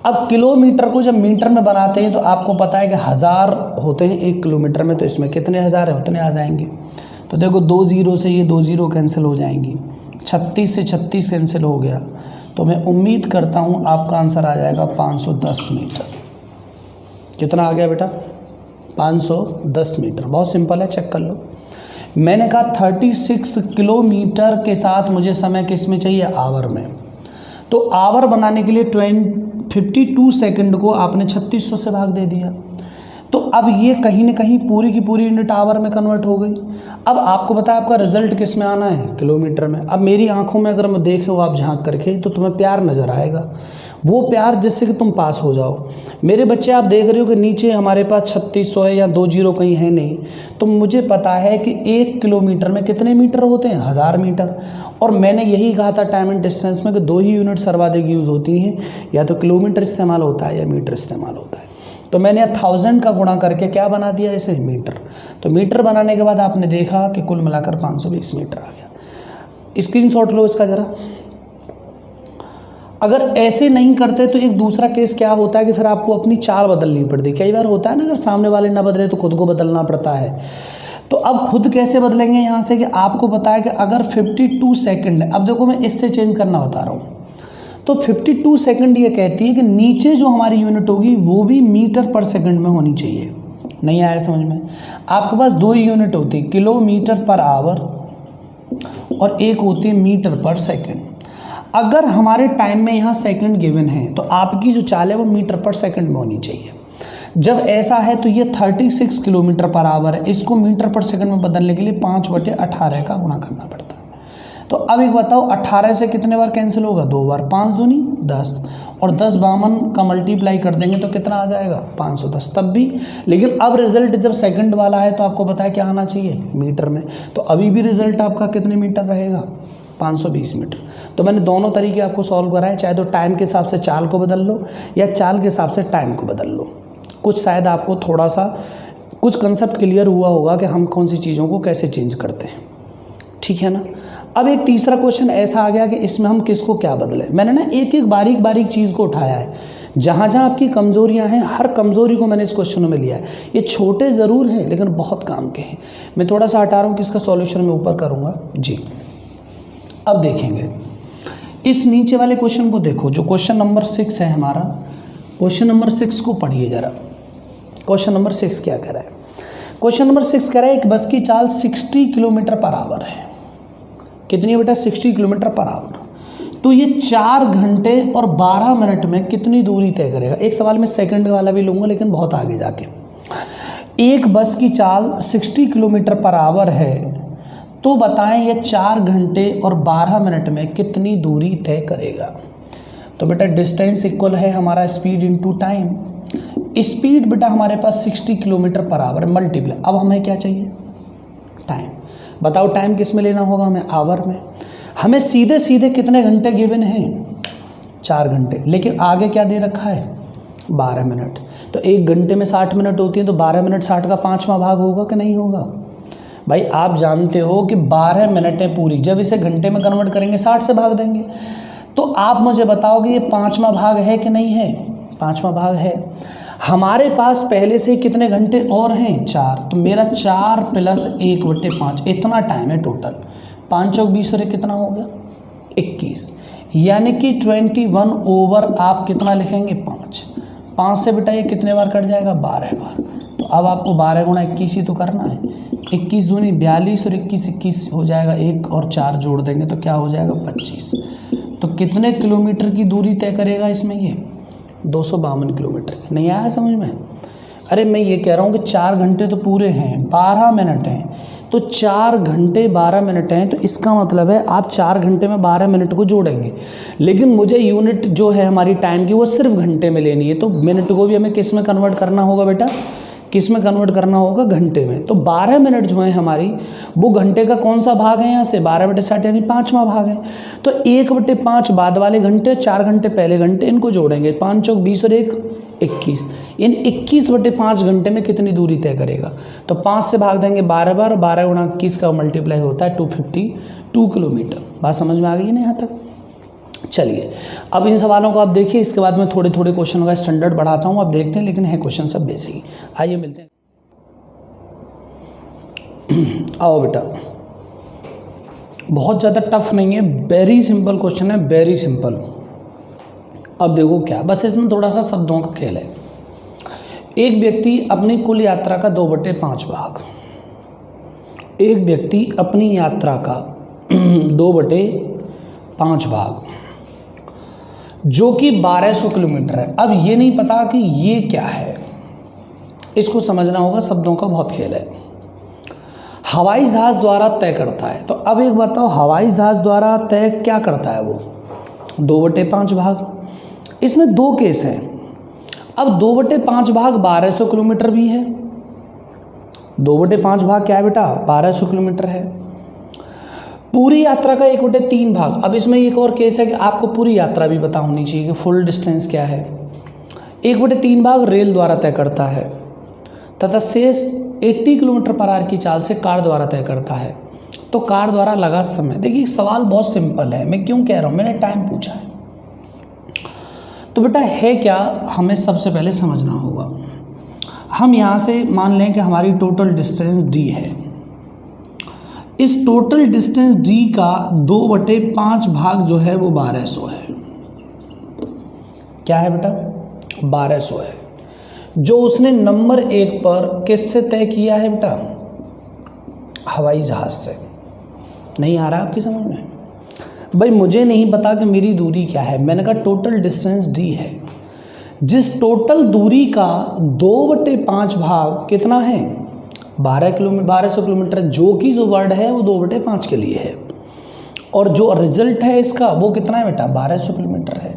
अब किलोमीटर को जब मीटर में बनाते हैं तो आपको पता है कि 1000 होते हैं 1 किलोमीटर में, तो इसमें कितने हज़ार है उतने आ जाएंगे। तो देखो 2 जीरो से ये 2 जीरो कैंसिल हो जाएंगी, 36 से 36 कैंसिल हो गया, तो मैं उम्मीद करता हूँ आपका आंसर आ जाएगा 510 मीटर। कितना आ गया बेटा, 510 मीटर। बहुत सिंपल है, चेक कर लो। मैंने कहा 36 किलोमीटर के साथ मुझे समय किस में चाहिए, आवर में। तो आवर बनाने के लिए 52 सेकंड को आपने 3600 से भाग दे दिया, तो अब ये कहीं ना कहीं पूरी की पूरी यूनिट आवर में कन्वर्ट हो गई। अब आपको पता है आपका रिजल्ट किस में आना है, किलोमीटर में। अब मेरी आंखों में अगर मैं देखे हो आप झांक करके, तो तुम्हें प्यार नज़र आएगा, वो प्यार जिससे कि तुम पास हो जाओ। मेरे बच्चे आप देख रहे हो कि नीचे हमारे पास 3600 है या 2 जीरो कहीं है नहीं, तो मुझे पता है कि 1 किलोमीटर में कितने मीटर होते हैं, 1000 मीटर। और मैंने यही कहा था टाइम एंड डिस्टेंस में कि 2 ही यूनिट सर्वाधिक यूज़ होती हैं, या तो किलोमीटर इस्तेमाल होता है या मीटर इस्तेमाल होता है। तो मैंने 1000 का गुणा करके क्या बना दिया इसे, मीटर। तो मीटर बनाने के बाद आपने देखा कि कुल मिलाकर 520 मीटर आ गया। स्क्रीनशॉट लो इसका ज़रा। अगर ऐसे नहीं करते तो एक दूसरा केस क्या होता है कि फिर आपको अपनी चाल बदलनी पड़ती। कई बार होता है ना, अगर सामने वाले ना बदले तो खुद को बदलना पड़ता है। तो अब खुद कैसे बदलेंगे यहाँ से, कि आपको पता है कि अगर 52 सेकंड है, अब देखो मैं इससे चेंज करना बता रहा हूँ। तो 52 सेकंड ये कहती है कि नीचे जो हमारी यूनिट होगी वो भी मीटर पर सेकंड में होनी चाहिए। नहीं आया समझ में? आपके पास 2 यूनिट होती है, किलोमीटर पर आवर और एक होती है मीटर पर सेकंड। अगर हमारे टाइम में यहाँ सेकंड गिवन है तो आपकी जो चाल है वो मीटर पर सेकंड में होनी चाहिए। जब ऐसा है तो ये 36 किलोमीटर पर आवर है, इसको मीटर पर सेकंड में बदलने के लिए 5/18 का गुणा करना पड़ता है। तो अब एक बताओ, 18 से कितने बार कैंसिल होगा, 2 बार। 5 दूनी 10, और 10 52 का मल्टीप्लाई कर देंगे तो कितना आ जाएगा, 510 तब भी। लेकिन अब रिजल्ट जब सेकंड वाला है तो आपको पता है क्या आना चाहिए, मीटर में। तो अभी भी रिजल्ट आपका कितने मीटर रहेगा, 520 मीटर। तो मैंने दोनों तरीके आपको सॉल्व कराए, चाहे तो टाइम के हिसाब से चाल को बदल लो या चाल के हिसाब से टाइम को बदल लो। कुछ शायद आपको थोड़ा सा कुछ कंसेप्ट क्लियर हुआ होगा कि हम कौन सी चीज़ों को कैसे चेंज करते हैं, ठीक है ना। अब एक तीसरा क्वेश्चन ऐसा आ गया कि इसमें हम किसको क्या बदलें। मैंने ना एक एक बारीक बारीक चीज़ को उठाया है, जहाँ जहाँ आपकी कमज़ोरियाँ हैं हर कमज़ोरी को मैंने इस क्वेश्चनों में लिया है। ये छोटे ज़रूर हैं लेकिन बहुत काम के हैं। मैं थोड़ा सा हटा रहा हूँ कि इसका सॉल्यूशन मैं ऊपर करूँगा जी। अब देखेंगे इस नीचे वाले क्वेश्चन को, देखो जो क्वेश्चन नंबर 6 है हमारा। क्वेश्चन नंबर 6 को पढ़िए ज़रा। क्वेश्चन नंबर 6 क्या कह रहा है, क्वेश्चन नंबर 6 कह रहा है एक बस की चाल 60 किलोमीटर पर आवर है। कितनी है बेटा, 60 किलोमीटर पर आवर। तो ये 4 घंटे और 12 मिनट में कितनी दूरी तय करेगा। एक सवाल में सेकंड वाला भी लूँगा लेकिन बहुत आगे जाके। एक बस की चाल 60 किलोमीटर पर आवर है, तो बताएं ये 4 घंटे और 12 मिनट में कितनी दूरी तय करेगा। तो बेटा डिस्टेंस इक्वल है हमारा स्पीड इनटू टाइम। स्पीड बेटा हमारे पास 60 किलोमीटर पर आवर मल्टीप्लाई। अब हमें क्या चाहिए, टाइम। बताओ टाइम किस में लेना होगा हमें, आवर में। हमें सीधे सीधे कितने घंटे गिवन हैं, 4 घंटे, लेकिन आगे क्या दे रखा है, 12 मिनट। तो 1 घंटे में 60 मिनट होती है, तो 12 मिनट 60 का 5वां भाग होगा कि नहीं होगा। भाई आप जानते हो कि 12 मिनटें पूरी, जब इसे घंटे में कन्वर्ट करेंगे 60 से भाग देंगे। तो आप मुझे बताओगे ये 5वां भाग है कि नहीं है, 5वां भाग है। हमारे पास पहले से कितने घंटे और हैं, 4। तो मेरा 4 + 1/5 इतना टाइम है टोटल। 5 चौक 20 और कितना हो गया, 21, यानी कि 21 ओवर आप कितना लिखेंगे, 5 से बेटा ये कितने बार कट जाएगा, 12 बार। तो अब आपको 12 × 21 ही तो करना है। 21 दूनी 42 और 21 हो जाएगा, 1 और 4 जोड़ देंगे तो क्या हो जाएगा, 25। तो कितने किलोमीटर की दूरी तय करेगा इसमें, ये 252 किलोमीटर। नहीं आया समझ में? अरे मैं ये कह रहा हूँ कि 4 घंटे तो पूरे हैं, 12 मिनट हैं। तो 4 घंटे 12 मिनट हैं, तो इसका मतलब है आप 4 घंटे में 12 मिनट को जोड़ेंगे। लेकिन मुझे यूनिट जो है हमारी टाइम की वो सिर्फ घंटे में लेनी है, तो मिनट को भी हमें किस में कन्वर्ट करना होगा बेटा, किस में कन्वर्ट करना होगा, घंटे में। तो 12 मिनट जो है हमारी, वो घंटे का कौन सा भाग है यहाँ से, 12/60 यानी 5वां भाग है। तो 1/5 बाद वाले घंटे, 4 घंटे पहले घंटे, इनको जोड़ेंगे, 5 चौक 20 और 1 21, यानी 21/5 घंटे में कितनी दूरी तय करेगा। तो 5 से भाग देंगे 12 बार, 12 गुणा 21 का मल्टीप्लाई होता है 252 किलोमीटर। बात समझ में आ गई ना यहाँ तक। चलिए अब इन सवालों को आप देखिए, इसके बाद मैं थोड़े थोड़े क्वेश्चन का स्टैंडर्ड बढ़ाता हूँ, आप देखते हैं, लेकिन है क्वेश्चन सब बेसिक। आइए मिलते हैं। आओ बेटा, बहुत ज़्यादा टफ नहीं है, वेरी सिंपल क्वेश्चन है, वेरी सिंपल। अब देखो क्या, बस इसमें थोड़ा सा शब्दों का खेल है। एक व्यक्ति अपनी कुल यात्रा का 2/5 भाग, एक व्यक्ति अपनी यात्रा का 2/5 भाग जो कि 1200 किलोमीटर है। अब ये नहीं पता कि ये क्या है, इसको समझना होगा, शब्दों का बहुत खेल है। हवाई जहाज द्वारा तय करता है। तो अब एक बताओ, हवाई जहाज द्वारा तय क्या करता है वो, 2/5 भाग। इसमें 2 केस हैं। अब 2/5 भाग 1200 किलोमीटर भी है, 2/5 भाग क्या है बेटा, 1200 किलोमीटर है। पूरी यात्रा का 1/3 भाग। अब इसमें एक और केस है कि आपको पूरी यात्रा भी पता होनी चाहिए कि फुल डिस्टेंस क्या है। 1/3 भाग रेल द्वारा तय करता है तथा शेष 80 किलोमीटर पर आवर की चाल से कार द्वारा तय करता है। तो कार द्वारा लगा समय, देखिए सवाल बहुत सिंपल है, मैं क्यों कह रहा हूँ, मैंने टाइम पूछा है। तो बेटा है क्या, हमें सबसे पहले समझना होगा। हम यहाँ से मान लें कि हमारी टोटल डिस्टेंस d है। इस टोटल डिस्टेंस d का 2/5 भाग जो है वो 1200 है। क्या है बेटा, 1200 है, जो उसने नंबर 1 पर किससे तय किया है बेटा, हवाई जहाज से। नहीं आ रहा आपकी समझ में भाई, मुझे नहीं पता कि मेरी दूरी क्या है, मैंने कहा टोटल डिस्टेंस d है। जिस टोटल दूरी का 2/5 भाग कितना है, 1200 किलोमीटर, जो कि जो वर्ड है वो 2/5 के लिए है, और जो रिजल्ट है इसका वो कितना है बेटा, 1200 किलोमीटर है।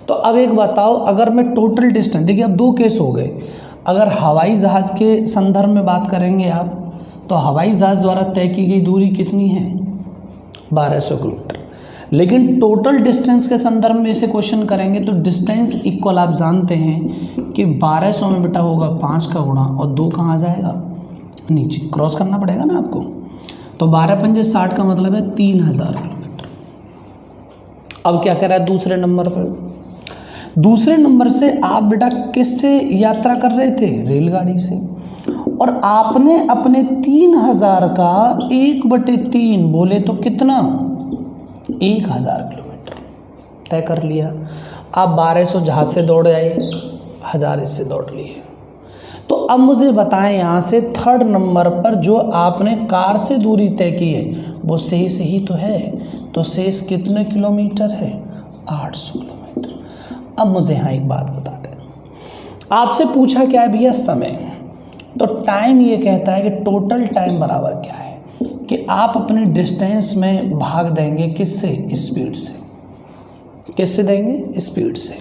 तो अब एक बताओ, अगर मैं टोटल डिस्टेंस, देखिए अब 2 केस हो गए। अगर हवाई जहाज़ के संदर्भ में बात करेंगे आप, तो हवाई जहाज़ द्वारा तय की गई दूरी कितनी है, 1200 किलोमीटर। लेकिन टोटल डिस्टेंस के संदर्भ में इसे क्वेश्चन करेंगे तो डिस्टेंस इक्वल, आप जानते हैं कि 1200 में बेटा होगा 5 का गुणा, और 2 कहाँ जाएगा, नीचे क्रॉस करना पड़ेगा ना आपको। तो 12×5 = 60 का मतलब है 3000 किलोमीटर। अब क्या कह रहा है दूसरे नंबर पर, दूसरे नंबर से आप बेटा किससे यात्रा कर रहे थे, रेलगाड़ी से, और आपने अपने 3000 का 1/3 बोले तो कितना, 1000 किलोमीटर तय कर लिया। आप 1200 जहाज से दौड़ आए, 1000 इससे दौड़ लिए। तो अब मुझे बताएं यहाँ से थर्ड नंबर पर जो आपने कार से दूरी तय की है वो सही तो है, तो शेष कितने किलोमीटर है, 800 किलोमीटर। अब मुझे यहाँ एक बात बता दें, आपसे पूछा क्या है भैया, समय। तो टाइम ये कहता है कि टोटल टाइम बराबर क्या है, कि आप अपनी डिस्टेंस में भाग देंगे किससे, स्पीड से। किससे देंगे, स्पीड से।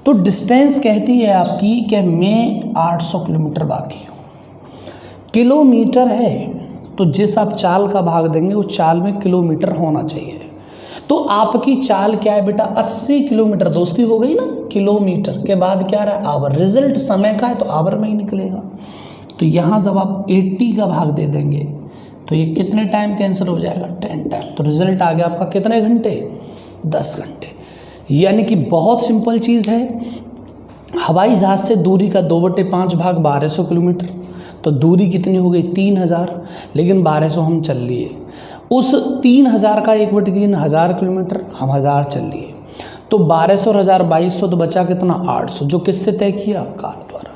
तो डिस्टेंस कहती है आपकी कि मैं 800 किलोमीटर बाकी हूँ, किलोमीटर है तो जिस आप चाल का भाग देंगे उस चाल में किलोमीटर होना चाहिए। तो आपकी चाल क्या है बेटा, 80 किलोमीटर, दोस्ती हो गई ना, किलोमीटर के बाद क्या रहा, आवर। रिजल्ट समय का है तो आवर में ही निकलेगा। तो यहाँ जब आप 80 का भाग दे देंगे तो ये कितने टाइम कैंसिल हो जाएगा, 10 टाइम। तो रिजल्ट आ गया आपका कितने घंटे, 10 घंटे। यानी कि बहुत सिंपल चीज़ है। हवाई जहाज़ से दूरी का 2/5 भाग 1200 किलोमीटर, तो दूरी कितनी हो गई, 3000, लेकिन 1200 हम चल लिए। उस 3000 का 1/3 1000 किलोमीटर, हम 1000 चल लिए। तो 1200 और 1000 2200, तो बचा कितना, 800, जो किससे तय किया, कार द्वारा।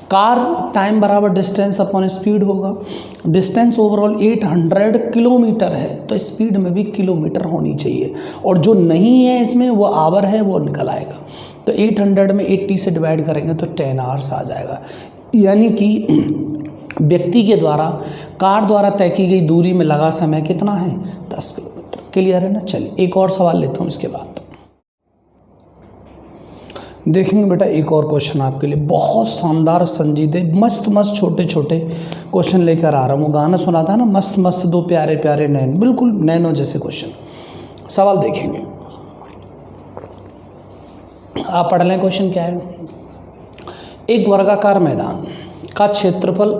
कार टाइम बराबर डिस्टेंस अपॉन स्पीड होगा। डिस्टेंस ओवरऑल 800 किलोमीटर है, तो स्पीड में भी किलोमीटर होनी चाहिए, और जो नहीं है इसमें वो आवर है, वो निकल आएगा। तो 800 में 80 से डिवाइड करेंगे तो 10 आवर्स आ जाएगा। यानी कि व्यक्ति के द्वारा कार द्वारा तय की गई दूरी में लगा समय कितना है, 10 किलोमीटर। क्लियर है ना। चलिए एक और सवाल लेता हूँ इसके बाद। देखेंगे बेटा एक और क्वेश्चन आपके लिए, बहुत शानदार संजीदे मस्त मस्त छोटे छोटे क्वेश्चन लेकर आ रहा हूँ। वो गाना सुना था ना, मस्त मस्त दो प्यारे प्यारे नैन, बिल्कुल नैनो जैसे क्वेश्चन। सवाल देखेंगे, आप पढ़ लें क्वेश्चन क्या है। एक वर्गाकार मैदान का क्षेत्रफल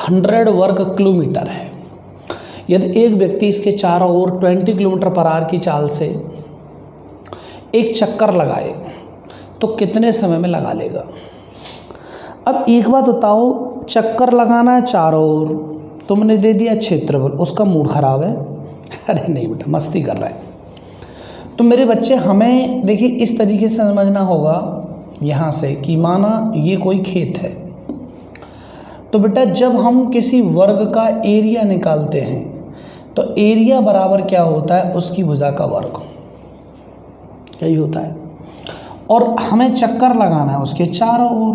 100 वर्ग किलोमीटर है। यदि एक व्यक्ति इसके चारों ओर 20 किलोमीटर पर आवर की चाल से एक चक्कर लगाए तो कितने समय में लगा लेगा। अब एक बात बताओ, चक्कर लगाना है चारों ओर, तुमने दे दिया क्षेत्रफल, उसका मूड खराब है। अरे नहीं बेटा, मस्ती कर रहा है। तो मेरे बच्चे हमें देखिए इस तरीके से समझना होगा यहाँ से कि माना ये कोई खेत है, तो बेटा जब हम किसी वर्ग का एरिया निकालते हैं तो एरिया बराबर क्या होता है, उसकी भुजा का वर्ग, यही होता है। और हमें चक्कर लगाना है उसके चारों ओर,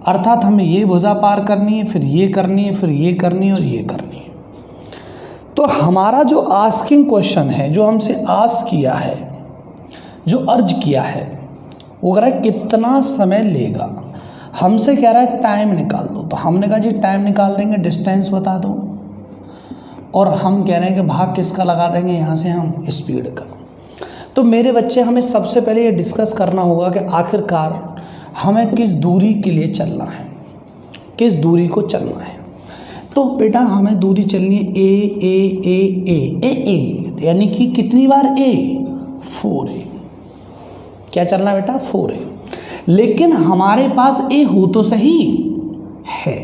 अर्थात हमें ये भुजा पार करनी है, फिर ये करनी है, फिर ये करनी है और ये करनी है। तो हमारा जो आस्किंग क्वेश्चन है, जो हमसे आस्क किया है, जो अर्ज किया है, वो कह रहा है कितना समय लेगा। हमसे कह रहा है टाइम निकाल दो, तो हमने कहा जी टाइम निकाल देंगे, डिस्टेंस बता दो, और हम कह रहे हैं कि भाग किसका लगा देंगे यहाँ से हम, स्पीड का। तो मेरे बच्चे हमें सबसे पहले ये डिस्कस करना होगा कि आखिरकार हमें किस दूरी के लिए चलना है, किस दूरी को चलना है। तो बेटा हमें दूरी चलनी है ए यानी कि कितनी बार ए, 4a। क्या चलना है बेटा, 4a। लेकिन हमारे पास ए हो तो सही है।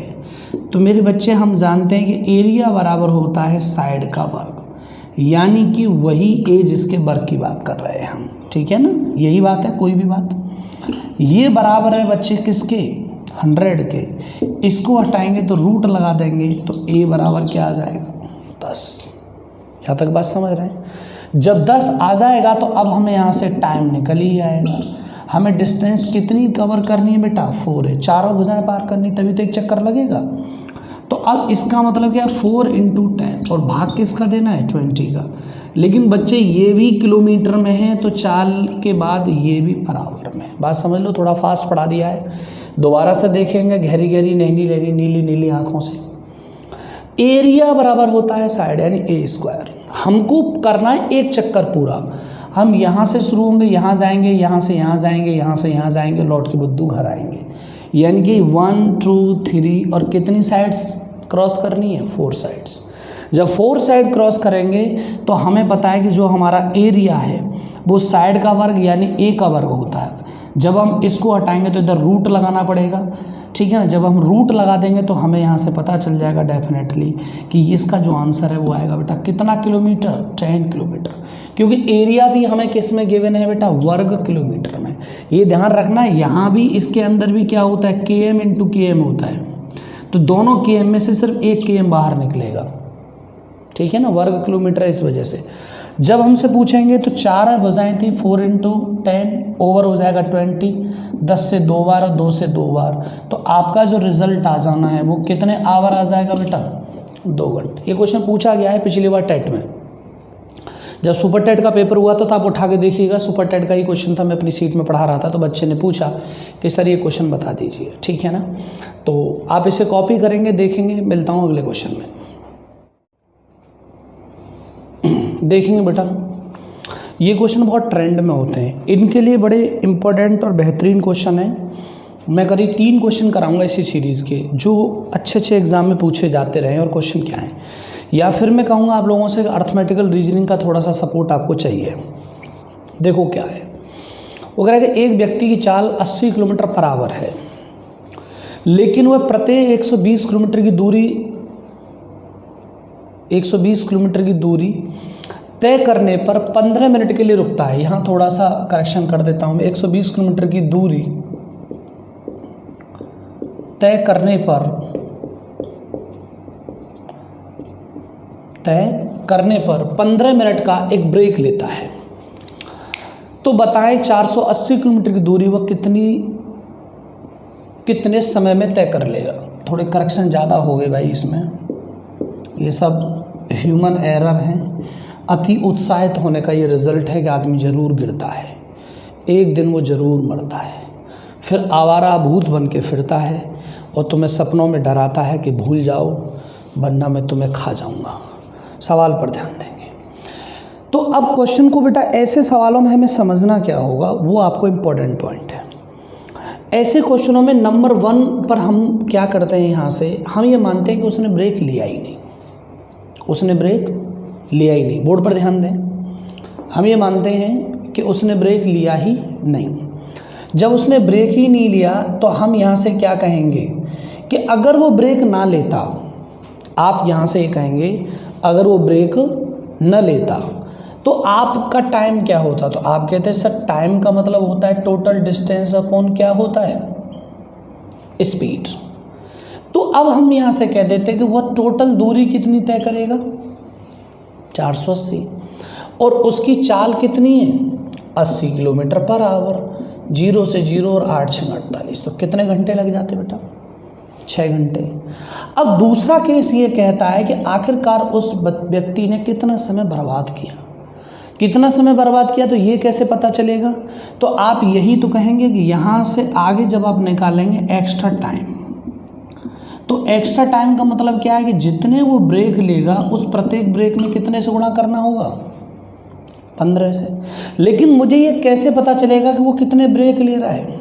तो मेरे बच्चे हम जानते हैं कि एरिया बराबर होता है साइड का वर्ग, यानी कि वही ए जिसके वर्ग की बात कर रहे हैं हम, ठीक है ना, यही बात है, कोई भी बात। ये बराबर है बच्चे किसके, 100 के। इसको हटाएंगे तो रूट लगा देंगे, तो ए बराबर क्या आ जाएगा, 10। यहाँ तक बात समझ रहे हैं। जब 10 आ जाएगा तो अब हमें यहाँ से टाइम निकल ही आएगा। हमें डिस्टेंस कितनी कवर करनी है बेटा, 4 है, चारों भुजाएं पार करनी, तभी तो एक चक्कर लगेगा। तो अब इसका मतलब क्या है, 4 × 10, और भाग किसका देना है, 20 का। लेकिन बच्चे ये भी किलोमीटर में है, तो चाल के बाद ये भी बराबर में। बात समझ लो, थोड़ा फास्ट पढ़ा दिया है, दोबारा से देखेंगे गहरी गहरी नीली नीली नीली नीली आँखों से। एरिया बराबर होता है साइड, यानी a²। हमको करना है एक चक्कर पूरा। हम यहाँ से शुरू होंगे, यहाँ जाएंगे, यहाँ से यहाँ जाएंगे, यहाँ से यहाँ जाएंगे, लौट के बुद्धू घर आएंगे। यानी कि 1 2 3 और कितनी साइड्स क्रॉस करनी है, 4 साइड्स। जब 4 साइड क्रॉस करेंगे तो हमें पता है कि जो हमारा एरिया है वो साइड का वर्ग यानी ए का वर्ग होता है। जब हम इसको हटाएंगे तो इधर रूट लगाना पड़ेगा, ठीक है ना। जब हम रूट लगा देंगे तो हमें यहाँ से पता चल जाएगा डेफिनेटली कि इसका जो आंसर है वो आएगा बेटा कितना किलोमीटर, 10 किलोमीटर। क्योंकि एरिया भी हमें किस में गिवन है बेटा, वर्ग किलोमीटर में। ये ध्यान रखना है, यहाँ भी इसके अंदर भी क्या होता है, km × km होता है। तो दोनों km में से सिर्फ एक km बाहर निकलेगा, ठीक है ना, वर्ग किलोमीटर है। इस वजह से जब हमसे पूछेंगे तो 4 भुजाएं थी, 4 × 10 ओवर हो जाएगा 20, 10 से 2 बार और 2 से 2 बार। तो आपका जो रिजल्ट आ जाना है वो कितने आवर आ जाएगा बेटा, 2 घंटे। ये क्वेश्चन पूछा गया है पिछली बार टेट में, जब सुपर टेट का पेपर हुआ था तो आप उठा के देखिएगा, सुपर टेट का ही क्वेश्चन था, मैं अपनी सीट में पढ़ा रहा था, तो बच्चे ने पूछा कि सर ये क्वेश्चन बता दीजिए, ठीक है ना। तो आप इसे कॉपी करेंगे, देखेंगे। मिलता हूँ अगले क्वेश्चन में। देखेंगे बेटा ये क्वेश्चन बहुत ट्रेंड में होते हैं, इनके लिए बड़े इंपॉर्टेंट और बेहतरीन क्वेश्चन है। मैं करीब 3 क्वेश्चन कराऊंगा इसी सीरीज़ के, जो अच्छे अच्छे एग्जाम में पूछे जाते रहे। और क्वेश्चन क्या है, या फिर मैं कहूँगा आप लोगों से अर्थमेटिकल रीजनिंग का थोड़ा सा सपोर्ट आपको चाहिए। देखो क्या है, वो कह रहा है कि एक व्यक्ति की चाल 80 किलोमीटर पर आवर है, लेकिन वह प्रत्येक 120 किलोमीटर की दूरी तय करने पर 15 मिनट के लिए रुकता है। यहाँ थोड़ा सा करेक्शन कर देता हूँ मैं, 120 किलोमीटर की दूरी तय करने पर 15 मिनट का एक ब्रेक लेता है। तो बताएं 480 किलोमीटर की दूरी वह कितने समय में तय कर लेगा। थोड़े करेक्शन ज़्यादा हो गए भाई इसमें, ये सब ह्यूमन एरर हैं। अति उत्साहित होने का ये रिज़ल्ट है कि आदमी ज़रूर गिरता है, एक दिन वो ज़रूर मरता है। फिर आवारा भूत बन के फिरता है और तुम्हें सपनों में डराता है कि भूल जाओ वरना मैं तुम्हें खा जाऊंगा। सवाल पर ध्यान देंगे। तो अब क्वेश्चन को बेटा ऐसे सवालों में हमें समझना क्या होगा, वो आपको इम्पोर्टेंट पॉइंट है। ऐसे क्वेश्चनों में नंबर 1 पर हम क्या करते हैं, यहाँ से हम ये मानते हैं कि उसने ब्रेक लिया ही नहीं, उसने ब्रेक लिया ही नहीं। बोर्ड पर ध्यान दें, हम ये मानते हैं कि उसने ब्रेक लिया ही नहीं। जब उसने ब्रेक ही नहीं लिया तो हम यहाँ से क्या कहेंगे कि अगर वो ब्रेक ना लेता, आप यहाँ से ये कहेंगे अगर वो ब्रेक न लेता तो आपका टाइम क्या होता। तो आप कहते हैं सर टाइम का मतलब होता है टोटल डिस्टेंस अपॉन क्या होता है, स्पीड। तो अब हम यहाँ से कह देते हैं कि वह टोटल दूरी कितनी तय करेगा, 480, और उसकी चाल कितनी है, 80 किलोमीटर पर आवर, 0 से 0 और 8 6 48, तो कितने घंटे लग जाते बेटा, 6 घंटे। अब दूसरा केस ये कहता है कि आखिरकार उस व्यक्ति ने कितना समय बर्बाद किया, कितना समय बर्बाद किया, तो ये कैसे पता चलेगा। तो आप यही तो कहेंगे कि यहाँ से आगे जब आप निकालेंगे एक्स्ट्रा टाइम, तो एक्स्ट्रा टाइम का मतलब क्या है कि जितने वो ब्रेक लेगा उस प्रत्येक ब्रेक में कितने से गुणा करना होगा, 15 से। लेकिन मुझे ये कैसे पता चलेगा कि वो कितने ब्रेक ले रहा है।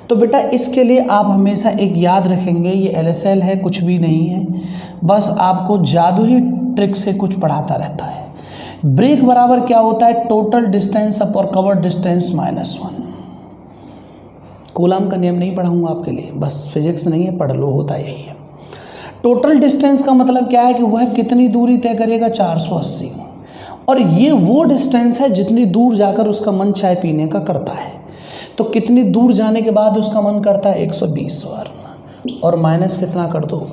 तो बेटा इसके लिए आप हमेशा एक याद रखेंगे, ये LSL है, कुछ भी नहीं है, बस आपको जादुई ट्रिक से कुछ पढ़ाता रहता है। ब्रेक बराबर क्या होता है, total distance upon cover distance -1। Coulomb का नियम नहीं पढ़ाऊंगा आपके लिए, बस फिजिक्स नहीं है, पढ़ लो, होता यही है। टोटल डिस्टेंस का मतलब क्या है कि वह कितनी दूरी तय करेगा, 480, और ये वो डिस्टेंस है जितनी दूर जाकर उसका मन चाय पीने का करता है। तो कितनी दूर जाने के बाद उसका मन करता है, 120 बार, और माइनस कितना कर दो,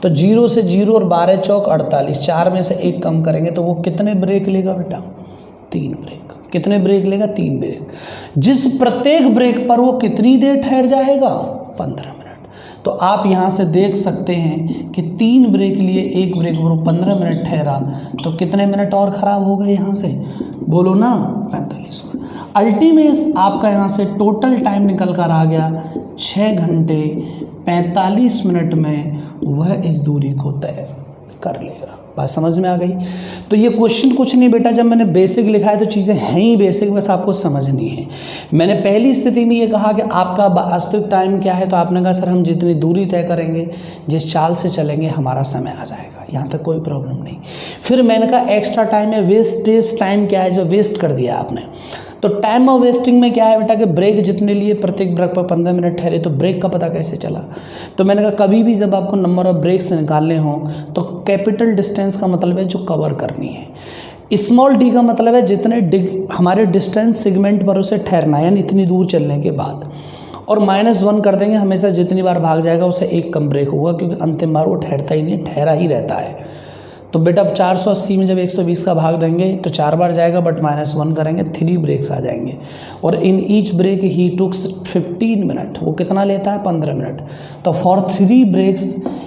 तो 0 से 0 और 12 चौक 48, 4 में से 1 कम करेंगे तो वो कितने ब्रेक लेगा बेटा, 3 ब्रेक। कितने ब्रेक लेगा, 3 ब्रेक। जिस प्रत्येक ब्रेक पर वो कितनी देर ठहर जाएगा, 15 मिनट। तो आप यहाँ से देख सकते हैं कि 3 ब्रेक लिए, 1 ब्रेक पर 15 मिनट ठहरा, तो कितने मिनट और ख़राब हो गए यहाँ से, बोलो ना, 45 मिनट। अल्टीमेट आपका यहाँ से टोटल टाइम निकल कर आ गया 6 घंटे 45 मिनट में वह इस दूरी को तय कर लेगा। बात समझ में आ गई। तो ये क्वेश्चन कुछ नहीं बेटा, जब मैंने बेसिक लिखा है तो चीज़ें हैं ही बेसिक, बस आपको समझनी है। मैंने पहली स्थिति में ये कहा कि आपका वास्तविक टाइम क्या है, तो आपने कहा सर हम जितनी दूरी तय करेंगे, जिस चाल से चलेंगे हमारा समय आ जाएगा, यहाँ तक कोई प्रॉब्लम नहीं। फिर मैंने कहा एक्स्ट्रा टाइम है, वेस्टेज टाइम क्या है, जो वेस्ट कर दिया आपने। तो टाइम ऑफ वेस्टिंग में क्या है बेटा कि ब्रेक जितने लिए प्रत्येक ब्रेक पर 15 मिनट ठहरे, तो ब्रेक का पता कैसे चला। तो मैंने कहा कभी भी जब आपको नंबर ऑफ ब्रेक्स निकालने हों तो कैपिटल डिस्टेंस का मतलब है जो कवर करनी है, स्मॉल डी का मतलब है जितने हमारे डिस्टेंस सेगमेंट पर उसे ठहरना है, यानी इतनी दूर चलने के बाद, और -1 कर देंगे, हमेशा जितनी बार भाग जाएगा उसे 1 कम ब्रेक होगा, क्योंकि अंतिम बार वो ठहरता ही नहीं, ठहरा ही रहता है। तो बेटा 480 में जब 120 का भाग देंगे तो 4 बार जाएगा, बट -1 करेंगे, 3 ब्रेक्स आ जाएंगे, और in each break he took 15 minute. वो कितना लेता है, 15 मिनट। तो फॉर 3 ब्रेक्स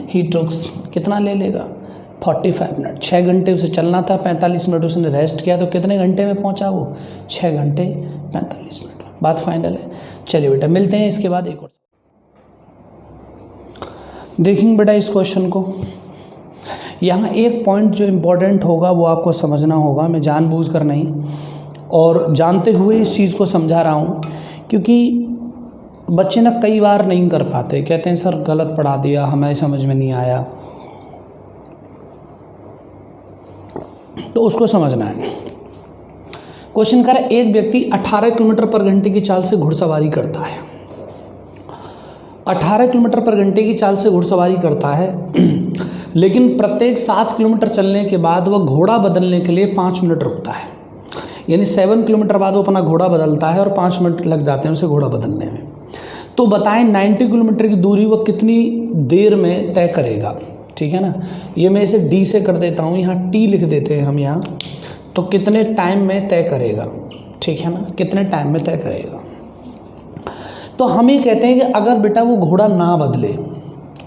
ही टुक्स कितना ले लेगा, 45 मिनट। 6 घंटे उसे चलना था, 45 मिनट उसने रेस्ट किया, तो कितने घंटे में पहुंचा वो, 6 घंटे 45 मिनट। बात फाइनल है। चलिए बेटा मिलते हैं इसके बाद एक और। देखेंगे बेटा इस क्वेश्चन को, यहाँ एक पॉइंट जो इम्पोर्टेंट होगा वो आपको समझना होगा। मैं जानबूझकर नहीं और जानते हुए इस चीज़ को समझा रहा हूँ, क्योंकि बच्चे ना कई बार नहीं कर पाते, कहते हैं सर गलत पढ़ा दिया, हमें समझ में नहीं आया, तो उसको समझना है। क्वेश्चन कर एक व्यक्ति 18 किलोमीटर पर घंटे की चाल से घुड़सवारी करता है। 18 किलोमीटर पर घंटे की चाल से घुड़सवारी करता है, लेकिन प्रत्येक 7 किलोमीटर चलने के बाद वह घोड़ा बदलने के लिए 5 मिनट रुकता है। यानी 7 किलोमीटर बाद वो अपना घोड़ा बदलता है और 5 मिनट लग जाते हैं उसे घोड़ा बदलने में। तो बताएं 90 किलोमीटर की दूरी वो कितनी देर में तय करेगा, ठीक है ना। ये मैं इसे डी से कर देता हूँ, यहाँ टी लिख देते हैं हम यहाँ। तो कितने टाइम में तय करेगा, ठीक है ना, कितने टाइम में तय करेगा। तो हम ये कहते हैं कि अगर बेटा वो घोड़ा ना बदले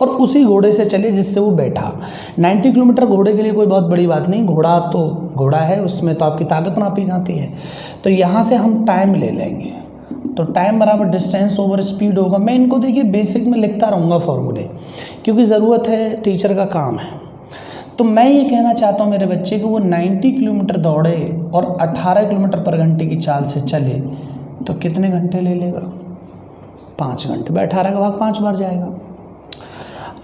और उसी घोड़े से चले जिससे वो बैठा, 90 किलोमीटर घोड़े के लिए कोई बहुत बड़ी बात नहीं, घोड़ा तो घोड़ा है, उसमें तो आपकी ताकत नापी जाती है। तो यहाँ से हम टाइम ले लेंगे, तो टाइम बराबर डिस्टेंस ओवर स्पीड होगा। मैं इनको देखिए बेसिक में लिखता रहूँगा फॉर्मूले, क्योंकि ज़रूरत है, टीचर का काम है। तो मैं ये कहना चाहता हूँ मेरे बच्चे कि वो 90 किलोमीटर दौड़े और 18 किलोमीटर पर घंटे की चाल से चले तो कितने घंटे ले लेगा? 5 घंटे। 18 का भाग 5 बार जाएगा।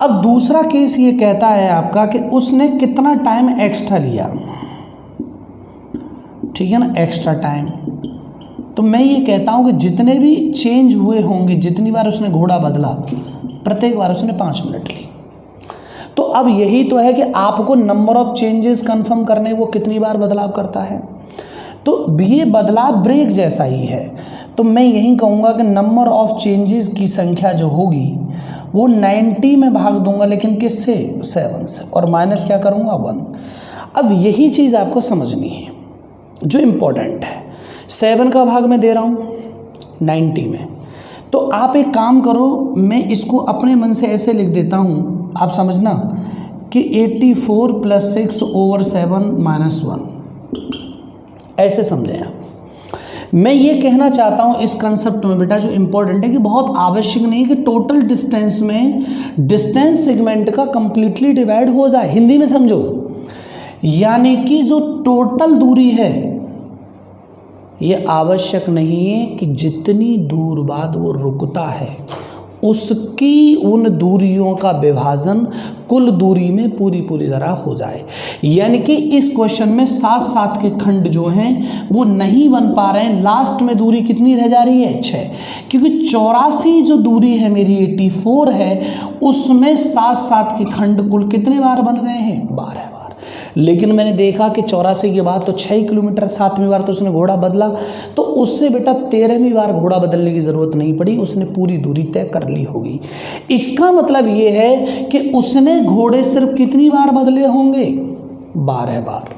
अब दूसरा केस ये कहता है आपका कि उसने कितना टाइम एक्स्ट्रा लिया, ठीक है ना, एक्स्ट्रा टाइम। तो मैं ये कहता हूँ कि जितने भी चेंज हुए होंगे, जितनी बार उसने घोड़ा बदला, प्रत्येक बार उसने 5 मिनट ली। तो अब यही तो है कि आपको नंबर ऑफ चेंजेस कंफर्म करने, वो कितनी बार बदलाव करता है। तो ये बदलाव ब्रेक जैसा ही है। तो मैं यही कहूँगा कि नंबर ऑफ चेंजेस की संख्या जो होगी वो 90 में भाग दूंगा, लेकिन किससे? 7 से, और माइनस क्या करूँगा? 1। अब यही चीज़ आपको समझनी है जो इम्पोर्टेंट है। 7 का भाग मैं दे रहा हूँ 90 में। तो आप एक काम करो, मैं इसको अपने मन से ऐसे लिख देता हूँ, आप समझना कि 84 + 6 / 7 - 1, ऐसे समझें आप। मैं ये कहना चाहता हूँ इस कंसेप्ट में बेटा जो इम्पोर्टेंट है कि बहुत आवश्यक नहीं कि टोटल डिस्टेंस में डिस्टेंस सेगमेंट का कंप्लीटली डिवाइड हो जाए। हिंदी में समझो, यानी कि जो टोटल दूरी है ये आवश्यक नहीं है कि जितनी दूर बाद वो रुकता है उसकी उन दूरियों का विभाजन कुल दूरी में पूरी तरह हो जाए। यानी कि इस क्वेश्चन में 7 के खंड जो हैं वो नहीं बन पा रहे हैं। लास्ट में दूरी कितनी रह जा रही है? 6, क्योंकि 84 जो दूरी है मेरी 84 है, उसमें 7 के खंड कुल कितने बार बन गए हैं? 12 बार। लेकिन मैंने देखा कि 84 के बाद तो 6 किलोमीटर, 7वीं बार तो उसने घोड़ा बदला, तो उससे बेटा 13वीं बार घोड़ा बदलने की ज़रूरत नहीं पड़ी, उसने पूरी दूरी तय कर ली होगी। इसका मतलब ये है कि उसने घोड़े सिर्फ कितनी बार बदले होंगे? 12 बार।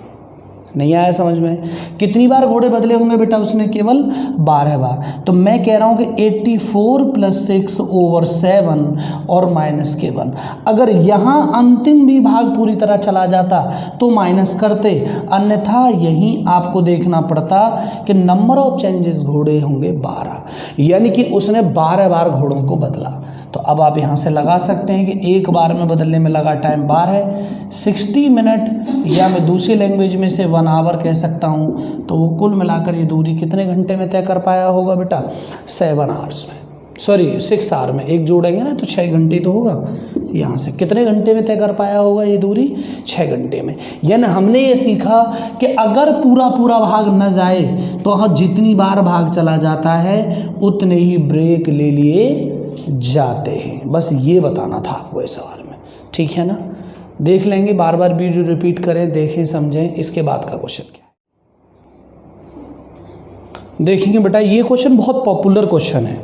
नहीं आया समझ में? कितनी बार घोड़े बदले होंगे बेटा? उसने केवल 12 बार। तो मैं कह रहा हूं कि 84 + 6 / 7 और -1। अगर यहां अंतिम भी भाग पूरी तरह चला जाता तो माइनस करते, अन्यथा यहीं आपको देखना पड़ता कि नंबर ऑफ चेंजेस घोड़े होंगे 12, यानी कि उसने 12 बार घोड़ों को बदला। तो अब आप यहाँ से लगा सकते हैं कि एक बार में बदलने में लगा टाइम 12 है, 60 मिनट, या मैं दूसरी लैंग्वेज में से 1 आवर कह सकता हूँ। तो वो कुल मिलाकर ये दूरी कितने घंटे में तय कर पाया होगा बेटा? 7 आवर्स में, सॉरी 6 आवर में। एक जोड़ेंगे ना तो 6 घंटे तो होगा। यहाँ से कितने घंटे में तय कर पाया होगा ये दूरी? 6 घंटे में। यानी हमने ये सीखा कि अगर पूरा भाग न जाए तो हाँ, जितनी बार भाग चला जाता है उतने ही ब्रेक ले लिए जाते हैं। बस ये बताना था आपको इस सवाल में, ठीक है ना? देख लेंगे, बार बार वीडियो रिपीट करें, देखें, समझें। इसके बाद का क्वेश्चन क्या है देखेंगे बेटा। ये क्वेश्चन बहुत पॉपुलर क्वेश्चन है।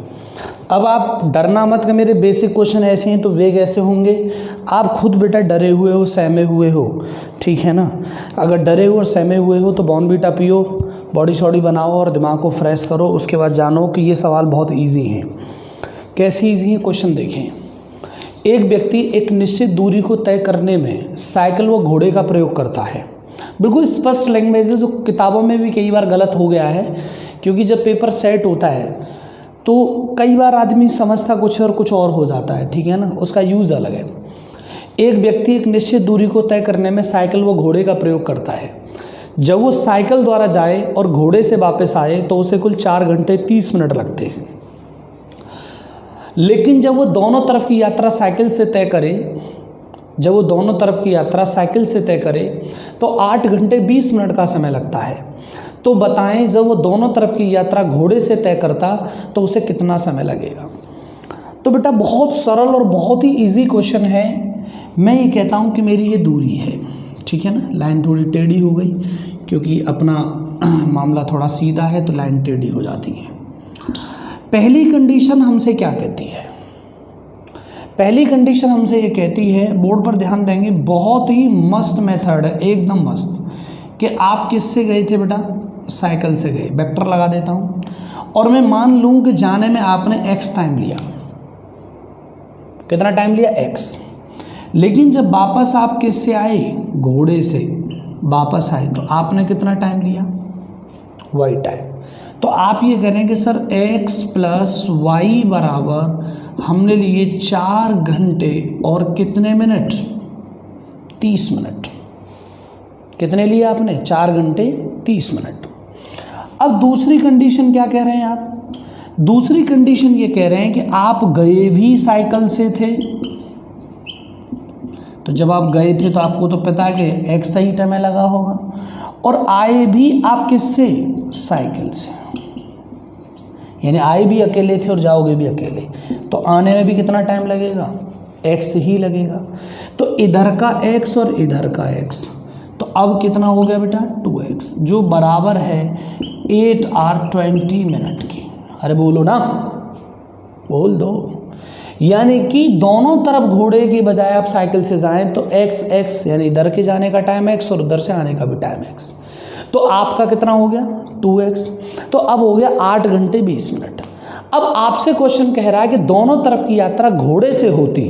अब आप डरना मत कि मेरे बेसिक क्वेश्चन ऐसे हैं तो वे कैसे होंगे। आप खुद बेटा डरे हुए हो, सहमे हुए हो, ठीक है ना? अगर डरे हो और सहमे हुए हो तो बॉर्नवीटा पियो, बॉडी शॉडी बनाओ और दिमाग को फ्रेश करो। उसके बाद जानो कि ये सवाल बहुत ईजी हैं। कैसे ईजी है? क्वेश्चन देखें। एक व्यक्ति एक निश्चित दूरी को तय करने में साइकिल व घोड़े का प्रयोग करता है। बिल्कुल स्पष्ट लैंग्वेज है, जो किताबों में भी कई बार गलत हो गया है, क्योंकि जब पेपर सेट होता है तो कई बार आदमी समझता कुछ और कुछ और हो जाता है, ठीक है ना? उसका यूज़ अलग है। एक व्यक्ति एक निश्चित दूरी को तय करने में साइकिल व घोड़े का प्रयोग करता है। जब वो साइकिल द्वारा जाए और घोड़े से वापस आए तो उसे कुल 4 घंटे 30 मिनट लगते हैं। लेकिन जब वो दोनों तरफ की यात्रा साइकिल से तय करे, तो 8 घंटे 20 मिनट का समय लगता है। तो बताएं, जब वो दोनों तरफ की यात्रा घोड़े से तय करता तो उसे कितना समय लगेगा? तो बेटा बहुत सरल और बहुत ही इजी क्वेश्चन है। मैं ये कहता हूँ कि मेरी ये दूरी है, ठीक है ना? लाइन थोड़ी टेढ़ी हो गई क्योंकि अपना मामला थोड़ा सीधा है तो लाइन टेढ़ी हो जाती है। पहली कंडीशन हमसे क्या कहती है? पहली कंडीशन हमसे ये कहती है, बोर्ड पर ध्यान देंगे, बहुत ही मस्त मेथड है, एकदम मस्त, कि आप किससे गए थे बेटा? साइकिल से गए। वेक्टर लगा देता हूँ और मैं मान लूँ कि जाने में आपने x टाइम लिया। कितना टाइम लिया? x। लेकिन जब वापस आप किससे आए? घोड़े से वापस आए तो आपने कितना टाइम लिया? y time. तो आप ये कह रहे हैं कि सर x प्लस वाई बराबर हमने लिए 4 घंटे और कितने मिनट, 30 मिनट। कितने लिए आपने? 4 घंटे 30 मिनट। अब दूसरी कंडीशन क्या कह रहे हैं आप? दूसरी कंडीशन ये कह रहे हैं कि आप गए भी साइकिल से थे। तो जब आप गए थे तो आपको तो पता है कि x सही टाइम में लगा होगा, और आए भी आप किससे? साइकिल से। यानी आए भी अकेले थे और जाओगे भी अकेले, तो आने में भी कितना टाइम लगेगा? x ही लगेगा। तो इधर का x और इधर का x, तो अब कितना हो गया बेटा? 2x, जो बराबर है 8 आवर 20 मिनट की। अरे बोलो ना, बोल दो। यानी कि दोनों तरफ घोड़े के बजाय आप साइकिल से जाएं तो x यानी इधर के जाने का टाइम x और उधर से आने का भी टाइम x। तो आपका कितना हो गया? 2x। तो अब हो गया 8 घंटे 20 मिनट। अब आपसे क्वेश्चन कह रहा है कि दोनों तरफ की यात्रा घोड़े से होती,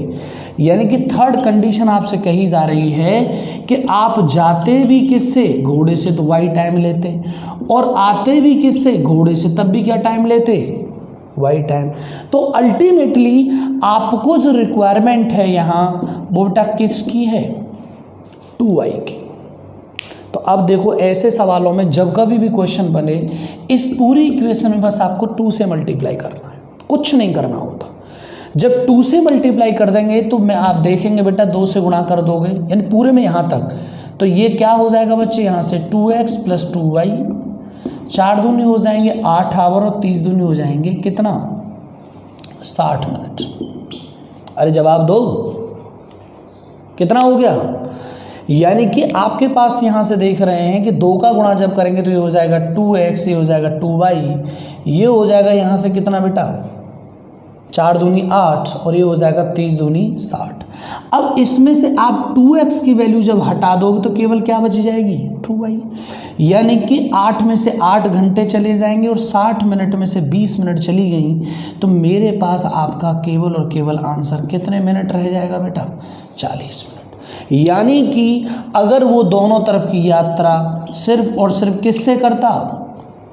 यानी कि थर्ड कंडीशन आपसे कही जा रही है कि आप जाते भी किससे? घोड़े से, तो वाई टाइम लेते, और आते भी किससे? घोड़े से, तब भी क्या टाइम लेते? Y time. तो अल्टीमेटली आपको जो रिक्वायरमेंट है यहाँ वो बेटा किसकी है? 2y की। तो अब देखो ऐसे सवालों में जब कभी भी क्वेश्चन बने, इस पूरी इक्वेशन में बस आपको 2 से मल्टीप्लाई करना है, कुछ नहीं करना होता। जब 2 से मल्टीप्लाई कर देंगे तो मैं आप देखेंगे बेटा 2 से गुणा कर दोगे, यानी पूरे में यहाँ तक, तो ये क्या हो जाएगा बच्चे? यहाँ से 2x प्लस 2y, 4 दूनी हो जाएंगे 8 आवर और 30 दूनी हो जाएंगे कितना? 60 मिनट। अरे जवाब दो, कितना हो गया? यानी कि आपके पास यहाँ से देख रहे हैं कि 2 का गुणा जब करेंगे तो ये हो जाएगा 2x, ये हो जाएगा 2y, ये हो जाएगा यहाँ से कितना बेटा? 4 दूनी 8 और ये हो जाएगा 30 दूनी 60। अब इसमें से आप 2x की वैल्यू जब हटा दोगे तो केवल क्या बच जाएगी? 2y। यानी कि 8 में से 8 घंटे चले जाएंगे और 60 मिनट में से 20 मिनट चली गई, तो मेरे पास आपका केवल और केवल आंसर कितने मिनट रह जाएगा बेटा? 40 मिनट। यानी कि अगर वो दोनों तरफ की यात्रा सिर्फ और सिर्फ किससे करता?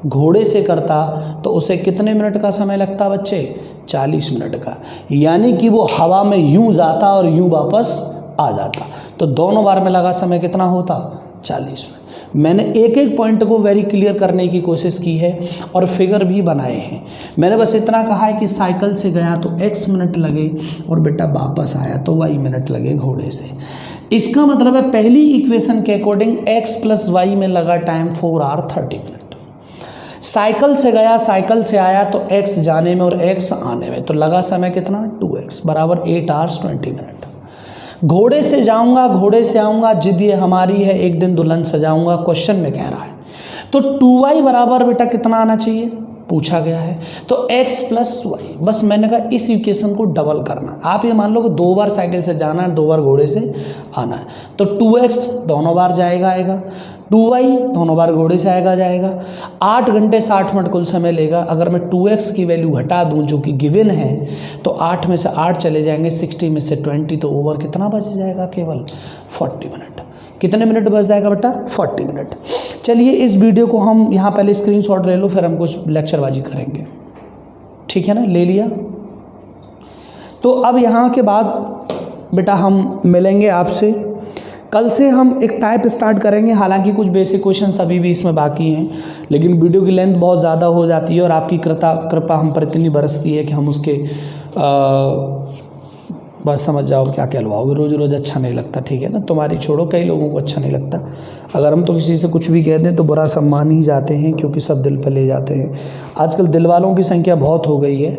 घोड़े से करता, तो उसे कितने मिनट का समय लगता बच्चे? 40 मिनट का। यानी कि वो हवा में यूं जाता और यूं वापस आ जाता, तो दोनों बार में लगा समय कितना होता? 40 मिनट। मैंने एक एक पॉइंट को वेरी क्लियर करने की कोशिश की है और फिगर भी बनाए हैं। मैंने बस इतना कहा है कि साइकिल से गया तो x मिनट लगे और बेटा वापस आया तो y मिनट लगे घोड़े से। इसका मतलब है पहली इक्वेशन के अकॉर्डिंग x प्लस वाई में लगा टाइम 4 आवर 30 मिनट। साइकिल से गया, साइकिल से आया तो x जाने में और x आने में, तो लगा समय कितना? 2x बराबर 8 आवर्स 20 मिनट। घोड़े से जाऊंगा, घोड़े से आऊँगा, जिद ये हमारी है एक दिन दुल्हन सजाऊंगा, क्वेश्चन में कह रहा है। तो 2y बराबर बेटा कितना आना चाहिए? पूछा गया है, तो x प्लस वाई। बस मैंने कहा इस इक्वेशन को डबल करना। आप ये मान लो कि 2 बार साइकिल से जाना है, 2 बार घोड़े से आना है, तो 2x दोनों बार जाएगा आएगा, 2y दोनों बार घोड़े से आएगा जाएगा, 8 घंटे 60 मिनट कुल समय लेगा। अगर मैं 2x की वैल्यू हटा दूं जो कि गिवन है, तो 8 में से 8 चले जाएंगे, 60 में से 20, तो ओवर कितना बच जाएगा? केवल 40 मिनट। कितने मिनट बच जाएगा बेटा? 40 मिनट। चलिए इस वीडियो को हम यहाँ पहले स्क्रीनशॉट ले लो, फिर हम कुछ लेक्चरबाजी करेंगे, ठीक है ना? ले लिया। तो अब यहाँ के बाद बेटा हम मिलेंगे आपसे कल से। हम एक टाइप स्टार्ट करेंगे, हालांकि कुछ बेसिक क्वेश्चंस अभी भी इसमें बाकी हैं, लेकिन वीडियो की लेंथ बहुत ज़्यादा हो जाती है और आपकी कृपा हम पर इतनी बरसती है कि हम उसके बस समझ जाओ क्या कहलवाओगे। रोज़ रोज़ अच्छा नहीं लगता, ठीक है ना? तुम्हारी छोड़ो, कई लोगों को अच्छा नहीं लगता। अगर हम तो किसी से कुछ भी कह दें तो बुरा सम्मान ही जाते हैं, क्योंकि सब दिल पर ले जाते हैं। आजकल दिल वालों की संख्या बहुत हो गई है।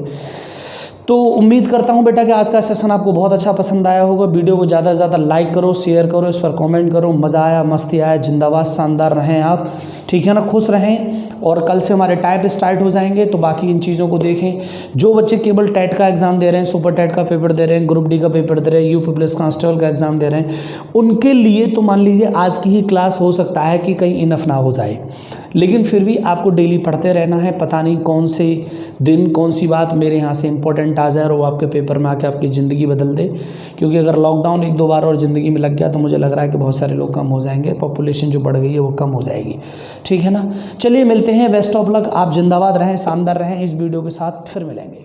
तो उम्मीद करता हूं बेटा कि आज का सेशन आपको बहुत अच्छा पसंद आया होगा। वीडियो को ज़्यादा से ज़्यादा लाइक करो, शेयर करो, इस पर कमेंट करो। मज़ा आया, मस्ती आया, जिंदाबाद, शानदार रहें आप, ठीक है ना? खुश रहें। और कल से हमारे टाइप स्टार्ट हो जाएंगे, तो बाकी इन चीज़ों को देखें। जो बच्चे केवल टेट का एग्ज़ाम दे रहे हैं, सुपर टेट का पेपर दे रहे हैं, ग्रुप डी का पेपर दे रहे हैं, यूपी पुलिस कांस्टेबल का एग्ज़ाम दे रहे हैं, उनके लिए तो मान लीजिए आज की ही क्लास हो सकता है कि कहीं इनफ ना हो जाए, लेकिन फिर भी आपको डेली पढ़ते रहना है। पता नहीं कौन से दिन कौन सी बात मेरे यहाँ से इम्पोर्टेंट आ जाए और वो आपके पेपर में आके आपकी ज़िंदगी बदल दे। क्योंकि अगर लॉकडाउन 1-2 बार और ज़िंदगी में लग गया तो मुझे लग रहा है कि बहुत सारे लोग कम हो जाएंगे, पॉपुलेशन जो बढ़ गई है वो कम हो जाएगी। ठीक है ना। चलिए मिलते हैं, बेस्ट ऑफ लक। आप जिंदाबाद रहें, शानदार रहें। इस वीडियो के साथ फिर मिलेंगे।